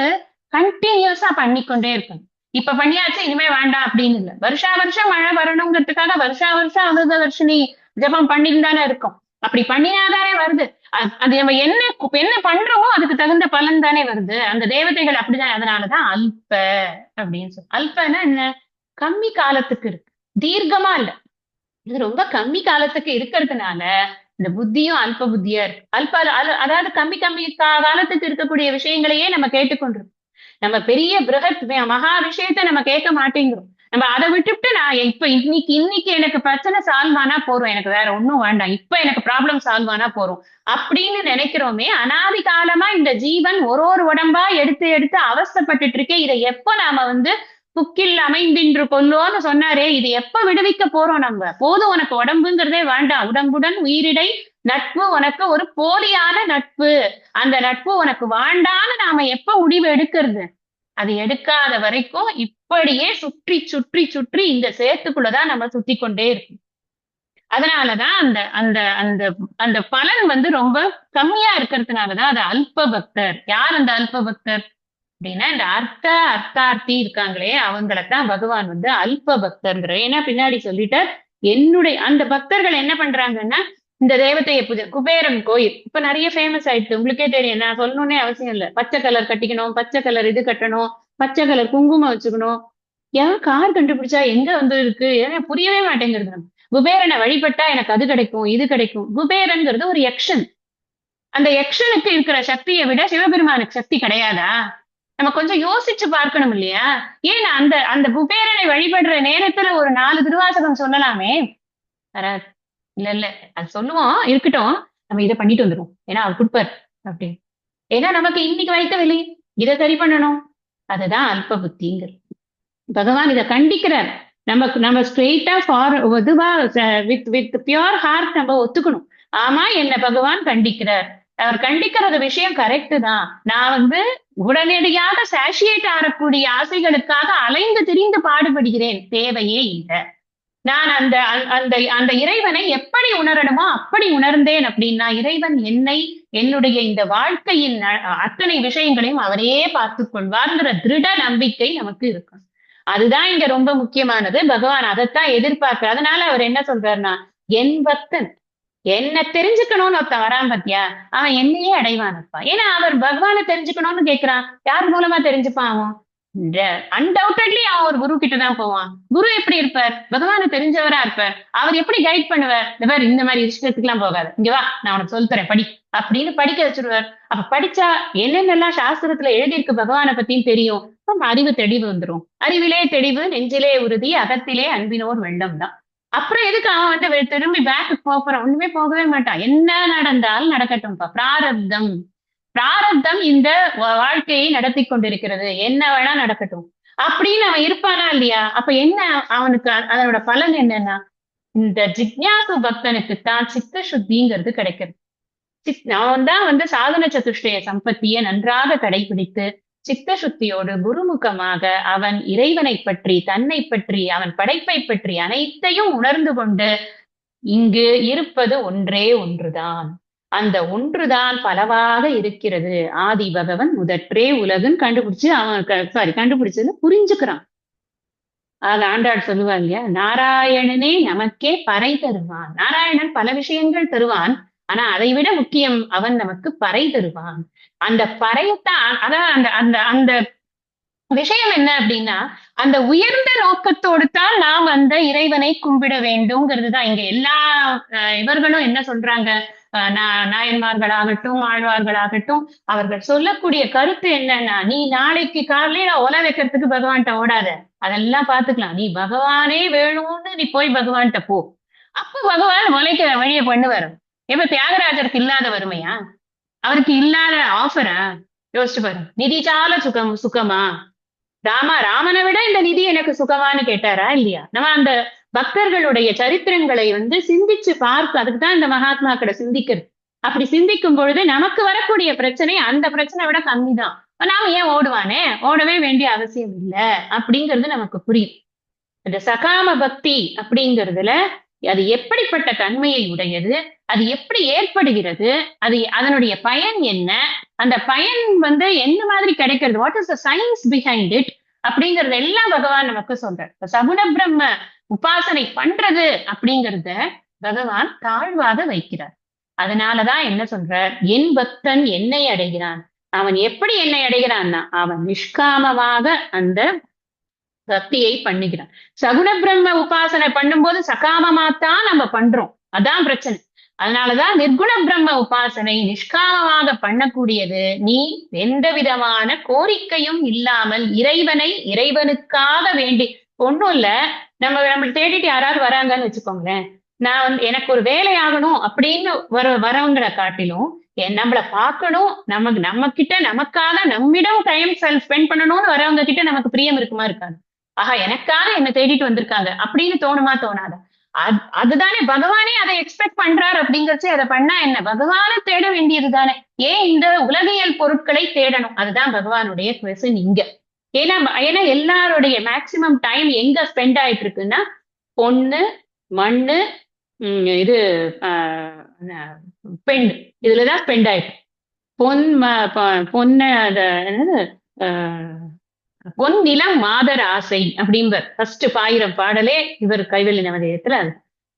கண்டினியூஸா பண்ணிக்கொண்டே இருக்கணும். இப்ப பண்ணியாச்சு இனிமே வேண்டாம் அப்படின்னு இல்ல. வருஷா வருஷம் மழை வரணுங்கிறதுக்காக வருஷா வருஷம் அமிர்த வர்ஷினி ஜபம் பண்ணிட்டு தானே இருக்கோம். அப்படி பண்ணினாதானே வருது. அது நம்ம என்ன பண்றோமோ அதுக்கு தகுந்த பலன் தானே வருது. அந்த தேவதைகள் அப்படிதான். அதனாலதான் அல்ப அப்படின்னு சொல்லு. அல்பன்னா என்ன, கம்மி காலத்துக்கு இருக்கு, தீர்க்கமா இல்ல. இது ரொம்ப கம்மி காலத்துக்கு இருக்கிறதுனால இந்த புத்தியும் அல்ப புத்தியா இருக்கு. அதாவது கம்மி கம்மி காலத்துக்கு இருக்கக்கூடிய விஷயங்களையே நம்ம கேட்டுக்கொண்டிருக்கோம். நம்ம பெரிய பிரகத் மகா விஷயத்த நம்ம கேட்க மாட்டேங்கிறோம். நம்ம அதை விட்டுட்டு நான் இப்ப இன்னைக்கு எனக்கு பிரச்சனை சால்வ் ஆனா போறோம், எனக்கு வேற ஒண்ணும் வேண்டாம், இப்ப எனக்கு ப்ராப்ளம் சால்வ் ஆனா போறோம் அப்படின்னு நினைக்கிறோமே. அனாதி காலமா இந்த ஜீவன் ஒரு உடம்பா எடுத்து எடுத்து அவஸ்தைப்பட்டுட்டு இருக்கேன். இதை எப்ப நாம புக்கில் அமைந்தின்று கொல்லோன்னு சொன்னாரே, இது எப்ப விடுவிக்க போறோம் நம்ம? போதும், உனக்கு உடம்புங்கிறதே வேண்டாம், உடம்புடன் உயிரிடை நட்பு உனக்கு ஒரு போலியான நட்பு, அந்த நட்பு உனக்கு வேண்டான்னு நாம எப்ப முடிவு எடுக்கிறது? அது எடுக்காத வரைக்கும் இப்படியே சுற்றி சுற்றி சுற்றி இந்த சேத்துக்குள்ளதான் நம்ம சுத்தி கொண்டே இருக்கும். அதனாலதான் அந்த அந்த அந்த அந்த பலன் ரொம்ப கம்மியா இருக்கிறதுனாலதான் அது அல்ப பக்தர். யார் அந்த அல்ப பக்தர் அப்படின்னா, இந்த அர்த்தார்த்தி இருக்காங்களே அவங்களைத்தான் பகவான் அல்ப பக்தர்ங்கிற. ஏன்னா பின்னாடி சொல்லிட்டார், என்னுடைய அந்த பக்தர்கள் என்ன பண்றாங்கன்னா, இந்த தேவதையை பூஜை, குபேரன் கோயில் இப்ப நிறைய ஃபேமஸ் ஆயிடுச்சு, உங்களுக்கே தெரியும், நான் சொல்லணும்னே அவசியம் இல்லை. பச்சை கலர் கட்டிக்கணும், பச்சை கலர் இது கட்டணும், பச்சை கலர் குங்குமம் வச்சுக்கணும். ஏன் கார் கண்டுபிடிச்சா எங்க இருக்கு, ஏன்னா புரியவே மாட்டேங்கிறது. குபேரனை வழிபட்டா எனக்கு அது கிடைக்கும் இது கிடைக்கும். குபேரன்கிறது ஒரு யக்ஷன். அந்த யக்ஷனுக்கு இருக்கிற சக்தியை விட சிவபெருமானுக்கு சக்தி கிடையாதா? நம்ம கொஞ்சம் யோசிச்சு பார்க்கணும் இல்லையா? ஏன் அந்த அந்த குபேரனை வழிபடுற நேரத்துல ஒரு 4 திருவாசகம் சொல்லலாமே. வராது. இல்ல அது சொல்லுவோம், இருக்கட்டும், நம்ம இதை பண்ணிட்டு வந்துடும், ஏன்னா அவர் கொடுப்பார் அப்படின்னு. ஏன்னா நமக்கு இன்னைக்கு வைத்த வெளி இதை சரி பண்ணணும். அதுதான் அல்ப புத்திங்கிறது. பகவான் இதை கண்டிக்கிறார். நம்ம ஸ்ட்ரெயிட்டா இதுவா வித் பியோர் ஹார்ட் நம்ம ஒத்துக்கணும். ஆமா, என்ன பகவான் கண்டிக்கிறார், அவர் கண்டிக்கிறது விஷயம் கரெக்ட் தான். நான் உடனடியாக சாஷியேட் ஆகக்கூடிய ஆசைகளுக்காக அலைந்து திரிந்து பாடுபடுகிறேன், தேவையே இல்லை. நான் அந்த அந்த அந்த இறைவனை எப்படி உணரணுமோ அப்படி உணர்ந்தேன் அப்படின்னா, இறைவன் என்னுடைய இந்த வாழ்க்கையின் அத்தனை விஷயங்களையும் அவரே பார்த்துக் கொள்வார்ங்கிற திருட நம்பிக்கை நமக்கு இருக்கும். அதுதான் இங்க ரொம்ப முக்கியமானது. பகவான் அதைத்தான் எதிர்பார்க்கிறார். அதனால அவர் என்ன சொல்றாருன்னா, என் பக்தன் என்ன தெரிஞ்சுக்கணும்னு ஒருத்தன் வரான் பத்தியா, அவன் என்னையே அடைவானப்பா. ஏன்னா அவர் பகவானை தெரிஞ்சுக்கணும்னு கேட்கிறான். யார் மூலமா தெரிஞ்சுப்பான் அவன்? அன்டவுட்லி அவன் ஒரு குரு கிட்டதான் போவான். குரு எப்படி இருப்பார்? பகவானை தெரிஞ்சவரா இருப்பார். அவர் எப்படி கைட் பண்ணுவார்? இந்த மாதிரி விஷயத்துக்கு எல்லாம் போகாது, இங்க வா நான் உனக்கு சொல்லித்தரேன் படி அப்படின்னு படிக்க வச்சிருவார். அப்ப படிச்சா என்னென்னலாம் சாஸ்திரத்துல எழுதியிருக்கு பகவானை பத்தியும் தெரியும். அறிவு தெளிவு வந்துடும். அறிவிலே தெளிவு, நெஞ்சிலே உறுதி, அகத்திலே அன்பினோர் வெள்ளம் தான். அப்புறம் எதுக்கு அவன் திரும்பி பேக்கு போறான்? ஒண்ணுமே போகவே மாட்டான். என்ன நடந்தாலும் நடக்கட்டும்பா, பிராரப்தம் பிராரப்தம் இந்த வாழ்க்கையை நடத்தி கொண்டிருக்கிறது, என்ன வேணா நடக்கட்டும் அப்படின்னு அவன் இருப்பானா இல்லையா? அப்ப என்ன அவனுக்கு அதனோட பலன் என்னன்னா, இந்த ஜிக்ஞாசு பக்தனுக்கு தான் சித்த சுத்திங்கிறது கிடைக்கிறது. அவன் தான் சாதன சதுஷ்டய சம்பத்திய நன்றாக கடைபிடித்து சித்த சுத்தியோடு குருமுகமாக அவன் இறைவனை பற்றி, தன்னை பற்றி, அவன் படைப்பை பற்றி அனைத்தையும் உணர்ந்து கொண்டு இங்கு இருப்பது ஒன்றே ஒன்றுதான். அந்த ஒன்றுதான் பலவாக இருக்கிறது. ஆதி பகவன் முதற்றே உலகுன்னு கண்டுபிடிச்சு அவன் கண்டுபிடிச்சது புரிஞ்சுக்கிறான். ஆக ஆண்டாள் சொல்லுவா இல்லையா, நாராயணனே நமக்கே பறை தருவான். நாராயணன் பல விஷயங்கள் தருவான், ஆனா அதை விட முக்கியம் அவன் நமக்கு பறை தருவான். அந்த பறையத்தான் அதான் அந்த அந்த அந்த விஷயம் என்ன அப்படின்னா, அந்த உயர்ந்த நோக்கத்தோடு தான் நாம் அந்த இறைவனை கும்பிட வேண்டும்ங்கிறது தான் இங்க எல்லா இவர்களும் என்ன சொல்றாங்க, நாயன்மார்களாகட்டும், ஆழ்வார்களாகட்டும், அவர்கள் சொல்லக்கூடிய கருத்து என்னன்னா, நீ நாளைக்கு காலையில ஒலை வைக்கிறதுக்கு பகவான்கிட்ட ஓடாத, அதெல்லாம் பாத்துக்கலாம். நீ பகவானே வேணும்னு நீ போய் பகவான்கிட்ட போ. அப்ப பகவான் உழைக்கிற வழியை பண்ணுவார். இப்ப தியாகராஜருக்கு இல்லாத வறுமையா? அவருக்கு இல்லாத ஆஃபரா? யோசிச்சு பாரு. நிதிச்சால சுகமா? ராமனை விட இந்த நிதி எனக்கு சுகமானு கேட்டாரா இல்லையா? நம்ம அந்த பக்தர்களுடைய சரித்திரங்களை சிந்திச்சு பார்க்க, அதுக்குதான் இந்த மகாத்மாக்களை சிந்திக்கிறது. அப்படி சிந்திக்கும் பொழுது நமக்கு வரக்கூடிய பிரச்சனை அந்த பிரச்சனை விட கம்மிதான். நாம ஏன் ஓடுவானே, ஓடவே வேண்டிய அவசியம் இல்லை அப்படிங்கிறது நமக்கு புரியும். இந்த சகாம பக்தி அப்படிங்கிறதுல அது எப்படிப்பட்ட தன்மையை உடையது, அது எப்படி ஏற்படுகிறது, அது அதனுடைய பயன் என்ன, அந்த பயன் என்ன மாதிரி கிடைக்கிறது, what is the science behind it அப்படிங்கறது எல்லாம் பகவான் நமக்கு சொல்றார். சகுண பிரம்ம உபாசனை பண்றது அப்படிங்கறத பகவான் தாழ்வாக வைக்கிறார். அதனாலதான் என்ன சொல்றார், என் பக்தன் என்னை அடைகிறான். அவன் எப்படி என்னை அடைகிறான்னா, அவன் நிஷ்காமமாக அந்த பக்தியை பண்ணுகிறான். சகுண பிரம்ம உபாசனை பண்ணும்போது சகாமமாத்தான் நம்ம பண்றோம், அதான் பிரச்சனை. அதனாலதான் நிர்குண பிரம்ம உபாசனை நிஷ்காமமாக பண்ணக்கூடியது. நீ எந்த விதமான கோரிக்கையும் இல்லாமல் இறைவனுக்காக வேண்டி, ஒண்ணும் இல்ல, நம்ம தேடிட்டு யாராவது வராங்கன்னு வச்சுக்கோங்களேன், நான் எனக்கு ஒரு வேலை ஆகணும் அப்படின்னு வரவங்களை காட்டிலும் நம்மளை பார்க்கணும், நம்ம கிட்ட நமக்காக நம்மிடம் டைம் ஸ்பெண்ட் பண்ணணும்னு வரவங்க கிட்ட நமக்கு பிரியம் இருக்குமா இருக்காது? ஆஹா, எனக்காக என்ன தேடிட்டு வந்திருக்காங்க அப்படின்னு தோணுமா தோணாத? அதுதானே பகவானே அதை எக்ஸ்பெக்ட் பண்றாரு. அப்படிங்கறச்சு அதை பண்ணா என்ன, பகவானை தேட வேண்டியது தானே. ஏன் இந்த உலகியல் பொருட்களை தேடணும்? அதுதான் பகவானுடைய கொஸ்டின் இங்க. ஏன்னா எல்லாருடைய மேக்சிமம் டைம் எங்க ஸ்பெண்ட் ஆயிட்டு இருக்குன்னா, பொண்ணு, மண்ணு, இது பெண், இதுலதான் ஸ்பெண்ட் ஆயிட்டு. பொண்ணு என்னது, பொன் நிலம் மாதர் ஆசை அப்படின்பர் ஃபர்ஸ்ட் 1000 பாடலே இவர் கைவல்லி நவதேயத்துல.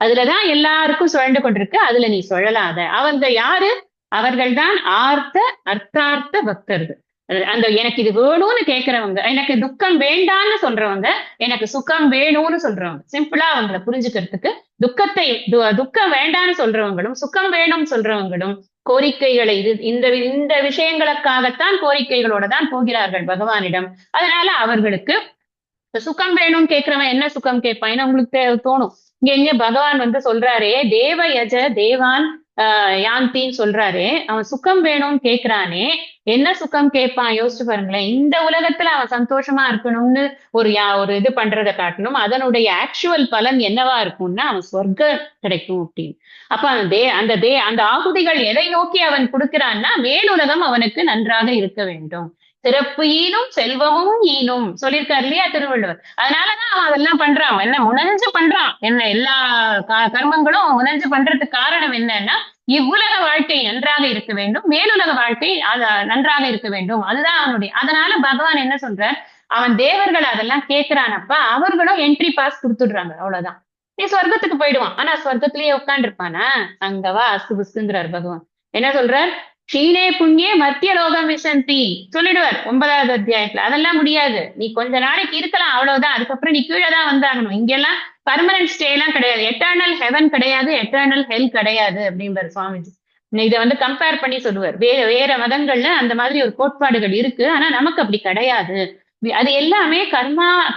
அதுலதான் எல்லாருக்கும் சுழண்டு கொண்டிருக்கு. அதுல நீ சுழலாத. அவங்க யாரு? அவர்கள் தான் அர்த்தார்த்த பக்தர்கள். அந்த எனக்கு இது வேணும்னு கேட்கிறவங்க, எனக்கு துக்கம் வேண்டான்னு சொல்றவங்க, எனக்கு சுகம் வேணும்னு சொல்றவங்க. சிம்பிளா அவங்களை புரிஞ்சுக்கிறதுக்கு, துக்கம் வேண்டான்னு சொல்றவங்களும் சுகம் வேணும்னு சொல்றவங்களும் கோரிக்கைகளை இந்த விஷயங்களுக்காகத்தான் கோரிக்கைகளோட தான் போகிறார்கள் பகவானிடம். அதனால அவர்களுக்கு சுகம் வேணும்னு கேட்கிறவன் என்ன சுகம் கேட்பான் உங்களுக்கு தோணும். இங்க பகவான் சொல்றாரே, தேவ யஜ தேவான் யாந்தின்னு சொல்றாரு. அவன் சுகம் வேணும்னு கேட்கிறானே, என்ன சுகம் கேட்பான் யோசிச்சு பாருங்களேன். இந்த உலகத்துல அவன் சந்தோஷமா இருக்கணும்னு ஒரு இது பண்றதை காட்டணும், அதனுடைய ஆக்சுவல் பலன் என்னவா இருக்கும்னா அவன் சொர்க்கம் கிடைக்கும் அப்படின்னு. அப்ப அந்த ஆகுதிகள் எதை நோக்கி அவன் கொடுக்கிறான்னா, மேலுலகம் அவனுக்கு நன்றாக இருக்க வேண்டும், சிறப்பு ஈனும் செல்வமும் ஈனும் சொல்லியிருக்காரு இல்லையா திருவள்ளுவர். அதனாலதான் அவன் அதெல்லாம் பண்றான். என்ன முனைஞ்சு பண்றான், என்ன எல்லா கர்மங்களும் முனைஞ்சு பண்றதுக்கு காரணம் என்னன்னா, இவ்வுலக வாழ்க்கை நன்றாக இருக்க வேண்டும், மேலுலக வாழ்க்கை நன்றாக இருக்க வேண்டும், அதுதான் அவனுடைய. அதனால பகவான் என்ன சொல்றார், அவன் தேவர்கள் அதெல்லாம் கேட்கிறானப்பா, அவர்களும் என்ட்ரி பாஸ் கொடுத்துடுறாங்க, அவ்வளவுதான். நீ சொர்க்கத்துக்கு போயிடுவான். ஆனா சொர்க்கத்திலேயே உட்காந்து இருப்பானா? அங்கவா அஸ்து புஸ்துங்கிறார் பகவான். என்ன சொல்றார், ஷீனே புண்ணிய மத்திய லோகம் விசந்தி சொல்லிடுவார் 9வது அத்தியாயத்துல. அதெல்லாம் முடியாது, நீ கொஞ்ச நாளைக்கு இருக்கலாம், அவ்வளவுதான். அதுக்கப்புறம் நீ கீழே தான் வந்தாகணும். இங்கெல்லாம் பர்மனன்ட் ஸ்டே எல்லாம் கிடையாது, எட்டர்னல் ஹெவன் கிடையாது, எட்டர்னல் ஹெல் கிடையாது அப்படின்பாரு சுவாமிஜி. இதை கம்பேர் பண்ணி சொல்லுவார். வேற மதங்கள்ல அந்த மாதிரி ஒரு கோட்பாடுகள் இருக்கு, ஆனா நமக்கு அப்படி கிடையாது. அது எல்லாமே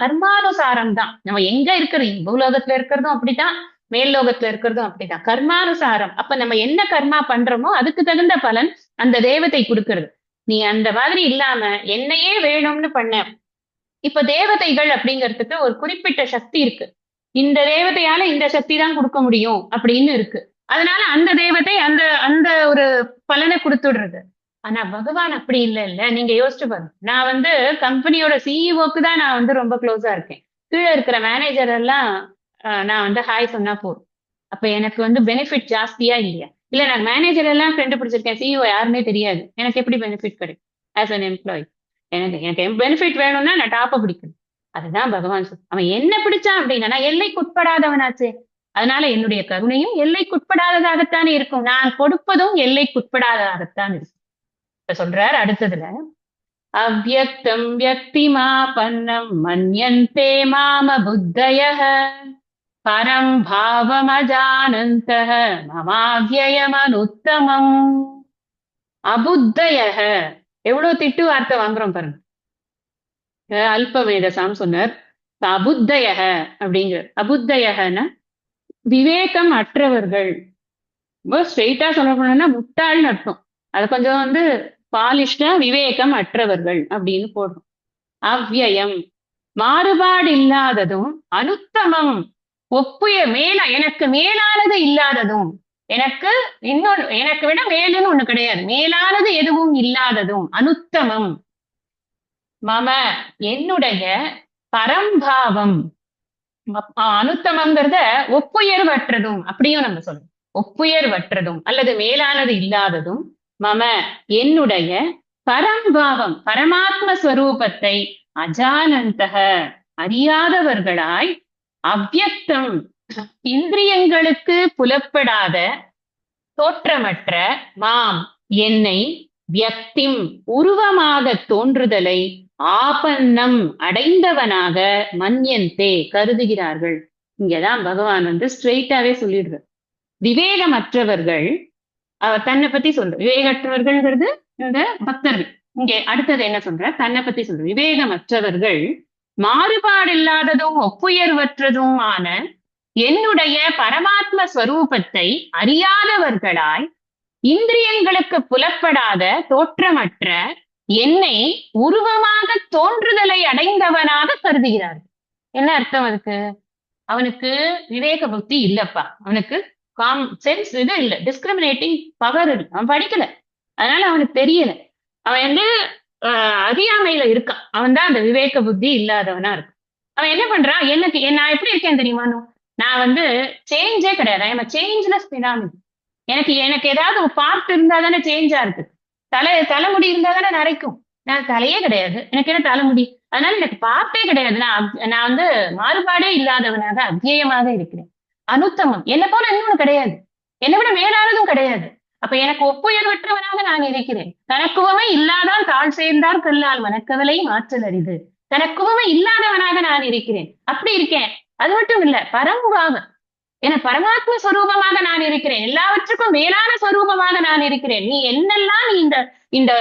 கர்மானுசாரம் தான். நம்ம எங்க இருக்கிறோம், பூலோகத்துல இருக்கிறதும் அப்படித்தான், மேல் லோகத்துல இருக்கிறதும் அப்படிதான், கர்மானுசாரம். அப்ப நம்ம என்ன கர்மா பண்றோமோ அதுக்கு தகுந்த பலன் அந்த தேவதை கொடுக்கிறது. நீ அந்த மாதிரி இல்லாம என்னையே வேணும்னு பண்ண. இப்ப தேவதைகள் அப்படிங்கிறதுக்கு ஒரு குறிப்பிட்ட சக்தி இருக்கு. இந்த தேவதையால இந்த சக்தி தான் கொடுக்க முடியும் அப்படின்னு இருக்கு. அதனால அந்த தேவதை அந்த அந்த ஒரு பலனை கொடுத்துடுறது. ஆனா பகவான் அப்படி இல்ல இல்ல. நீங்க யோசிச்சு பாருங்க. நான் வந்து கம்பெனியோட சிஇஓக்கு தான் நான் வந்து ரொம்ப க்ளோஸா இருக்கேன். கீழே இருக்கிற மேனேஜர் எல்லாம் நான் வந்து ஹாய் சொன்னா போதும். அப்ப எனக்கு வந்து பெனிஃபிட் ஜாஸ்தியா இல்லையா? இல்ல நான் மேனேஜர் எல்லாம் ஃப்ரெண்டு பிடிச்சிருக்கேன். சிஇஓ யாருன்னே தெரியாது. எனக்கு எப்படி பெனிஃபிட் கிடைக்கும் ஆஸ் அன் எம்ப்ளாயி? எனக்கு எனக்கு பெனிஃபிட் வேணும்னா நான் டாப்ப பிடிக்கணும். அதுதான் பகவான் அவன் என்ன பிடிச்சான் அப்படின்னா நான் எல்லைக்குட்படாதவனாச்சே. அதனால என்னுடைய கருணையும் எல்லைக்குட்படாததாகத்தான் இருக்கும். நான் கொடுப்பதும் எல்லைக்குட்படாததாகத்தான் இருக்கும். இப்ப சொல்றார் அடுத்ததுல, அவ்யக்தம் வியக்திமாபன்னம் மன்யந்தே மாம புத்தயः பரம் பாவமஜானந்தः மமாவ்யயமனுத்தமம். அபுத்தயः, எவ்வளவு திட்டு வார்த்தை வாங்குறோம் பாருங்க. அல்பவேதசாம் சொன்னார். அபுத்தயக அப்படிங்கிற அபுத்தயகன்னா விவேகம் அற்றவர்கள். ஸ்ட்ரெயிட்டா சொல்ல போனா முட்டாள்னு அர்த்தம். அதை கொஞ்சம் வந்து பாலிஷ்டா விவேகம் அற்றவர்கள் அப்படின்னு போடுறோம். அவ்யயம், மாறுபாடு இல்லாததும், அனுத்தமம், எனக்கு மேலானது இல்லாததும், எனக்கு இன்னொன்று எனக்கு விட மேலுன்னு ஒண்ணு கிடையாது, மேலானது எதுவும் இல்லாததும், அனுத்தமம். மம, என்னுடைய பரம்பாவம், அனுத்தமங்கிறத ஒப்புயர்வற்றதும் அப்படியும் நம்ம சொல்லணும். ஒப்புயர்வற்றதும் அல்லது மேலானது இல்லாததும், மம என்னுடைய பரம்பாவம் பரமாத்ம ஸ்வரூபத்தை அஜானந்தக அறியாதவர்களாய், அவ்யக்தம் இந்திரியங்களுக்கு புலப்படாத தோற்றமற்ற, மாம் என்னை, வியக்திம் உருவமாக தோன்றுதலை, ஆபன்னம் அடைந்தவனாக, மன்யந்தே கருதுகிறார்கள். இங்கதான் பகவான் வந்து ஸ்ட்ரெயிட்டாவே சொல்லிடுறார். விவேகமற்றவர்கள், அவர் தன்னை பத்தி சொல்ற விவேகற்றவர்கள்ங்கிறது இந்த பக்தர்கள். இங்கே அடுத்தது என்ன சொல்ற, தன்னை பத்தி சொல்ற விவேகமற்றவர்கள் மாறுபாடு இல்லாததும் ஒப்புயர்வற்றதும் ஆன என்னுடைய பரமாத்ம ஸ்வரூபத்தை அறியாதவர்களாய், இந்திரியங்களுக்கு புலப்படாத தோற்றமற்ற என்னை உருவமாக தோன்றுதலை அடைந்தவனாக கருதுகிறார். என்ன அர்த்தம் அதுக்கு? அவனுக்கு விவேக புத்தி இல்லப்பா, அவனுக்கு சென்ஸ் இது இல்ல, டிஸ்கிரிமினேட்டிங் பவர் இல்லை, அவன் படிக்கல, அதனால அவனுக்கு தெரியல, அவன் வந்து அறியாமையில இருக்கான், அவன் தான் அந்த விவேக புத்தி இல்லாதவனா இருக்கு. அவன் என்ன பண்றான், எனக்கு நான் எப்படி இருக்கேன் தெரியுமானு, நான் வந்து சேஞ்சே கிடையாது, ஐ சேஞ்ச்லெஸ் பினாமினல். எனக்கு எனக்கு ஏதாவது ஒரு பார்ட் இருந்தா தானே சேஞ்சா இருக்கு. தலைமுடி இருந்தா தானே நரைக்கும். நான் தலையே கிடையாது, எனக்கு என்ன தலைமுடி, அதனால எனக்கு பார்த்தே கிடையாது. நான் வந்து மாறுபாடே இல்லாதவனாக அத்தியயமாக இருக்கிறேன். அனுத்தமம், என்னை போல இன்னொன்னு கிடையாது, என்னை விட மேலானதும் கிடையாது. அப்ப எனக்கு ஒப்புயர்வற்றவனாக நான் இருக்கிறேன். தனக்குவமை இல்லாதான் தாழ் சேர்ந்தார் கல்லால் மனக்கவலை மாற்றல் அரிது. தனக்குவமை இல்லாதவனாக நான் இருக்கிறேன். அப்படி இருக்கேன். அது மட்டும் இல்ல, பரமுகாக என பரமாத்ம ஸ்வரூபமாக நான் இருக்கிறேன். எல்லாவற்றுக்கும் மேலான ஸ்வரூபமாக நான் இருக்கிறேன். நீ என்னெல்லாம் நீ இந்த இந்த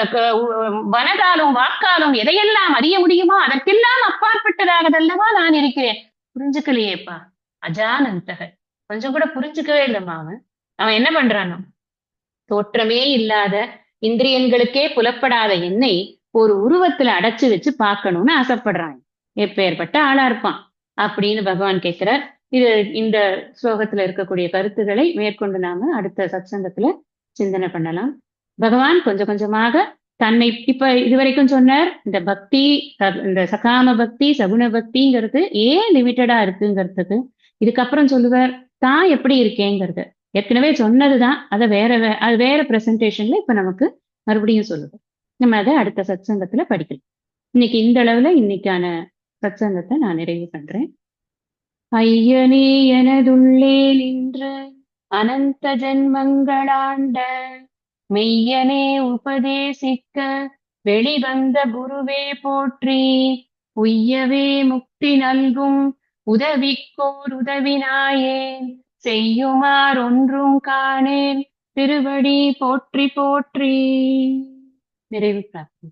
வனதாலும் வாக்காலும் எதையெல்லாம் அறிய முடியுமோ அதற்கெல்லாம் அப்பாற்பட்டதாகதல்லவா நான் இருக்கிறேன். புரிஞ்சுக்கலையேப்பா, அஜானந்தக. கொஞ்சம் கூட புரிஞ்சுக்கவே இல்லைம்மா அவன். அவன் என்ன பண்றானோ, தோற்றமே இல்லாத இந்திரியங்களுக்கே புலப்படாத என்னை ஒரு உருவத்துல அடைச்சு வச்சு பார்க்கணும்னு ஆசைப்படுறான். எப்பேற்பட்ட ஆளா இருப்பான் அப்படின்னு பகவான் கேட்கிறார். இது இந்த ஸ்லோகத்துல இருக்கக்கூடிய கருத்துக்களை மேற்கொண்டு நாம அடுத்த சத்சங்கத்துல சிந்தனை பண்ணலாம். பகவான் கொஞ்சம் கொஞ்சமாக தன்னை இப்ப இதுவரைக்கும் சொன்னார், இந்த பக்தி, இந்த சகாம பக்தி சகுன பக்திங்கிறது ஏன் லிமிட்டடா இருக்குங்கிறதுக்கு. இதுக்கப்புறம் சொல்லுவார் தான் எப்படி இருக்கேங்கிறது. ஏற்கனவே சொன்னதுதான், அதை அது வேற பிரசன்டேஷன்ல இப்ப நமக்கு மறுபடியும் சொல்லுவோம். நம்ம அதை அடுத்த சத்சங்கத்துல படிக்கலாம். இன்னைக்கு இந்த அளவுல இன்னைக்கான சத்சங்கத்தை நான் நிறைவு பண்றேன். ஐயனே எனதுள்ளே நின்று அனந்த ஜென்மங்களாண்ட மெய்யனே உபதேசிக்க வெளிவந்த குருவே போற்றி. உய்யவே முக்தி நல்கும் உதவிக்கோர் உதவினாயேன் செய்யுமார் ஒன்றும் காணேன் திருவடி போற்றி போற்றி. நிறைவு பிரார்த்தனை.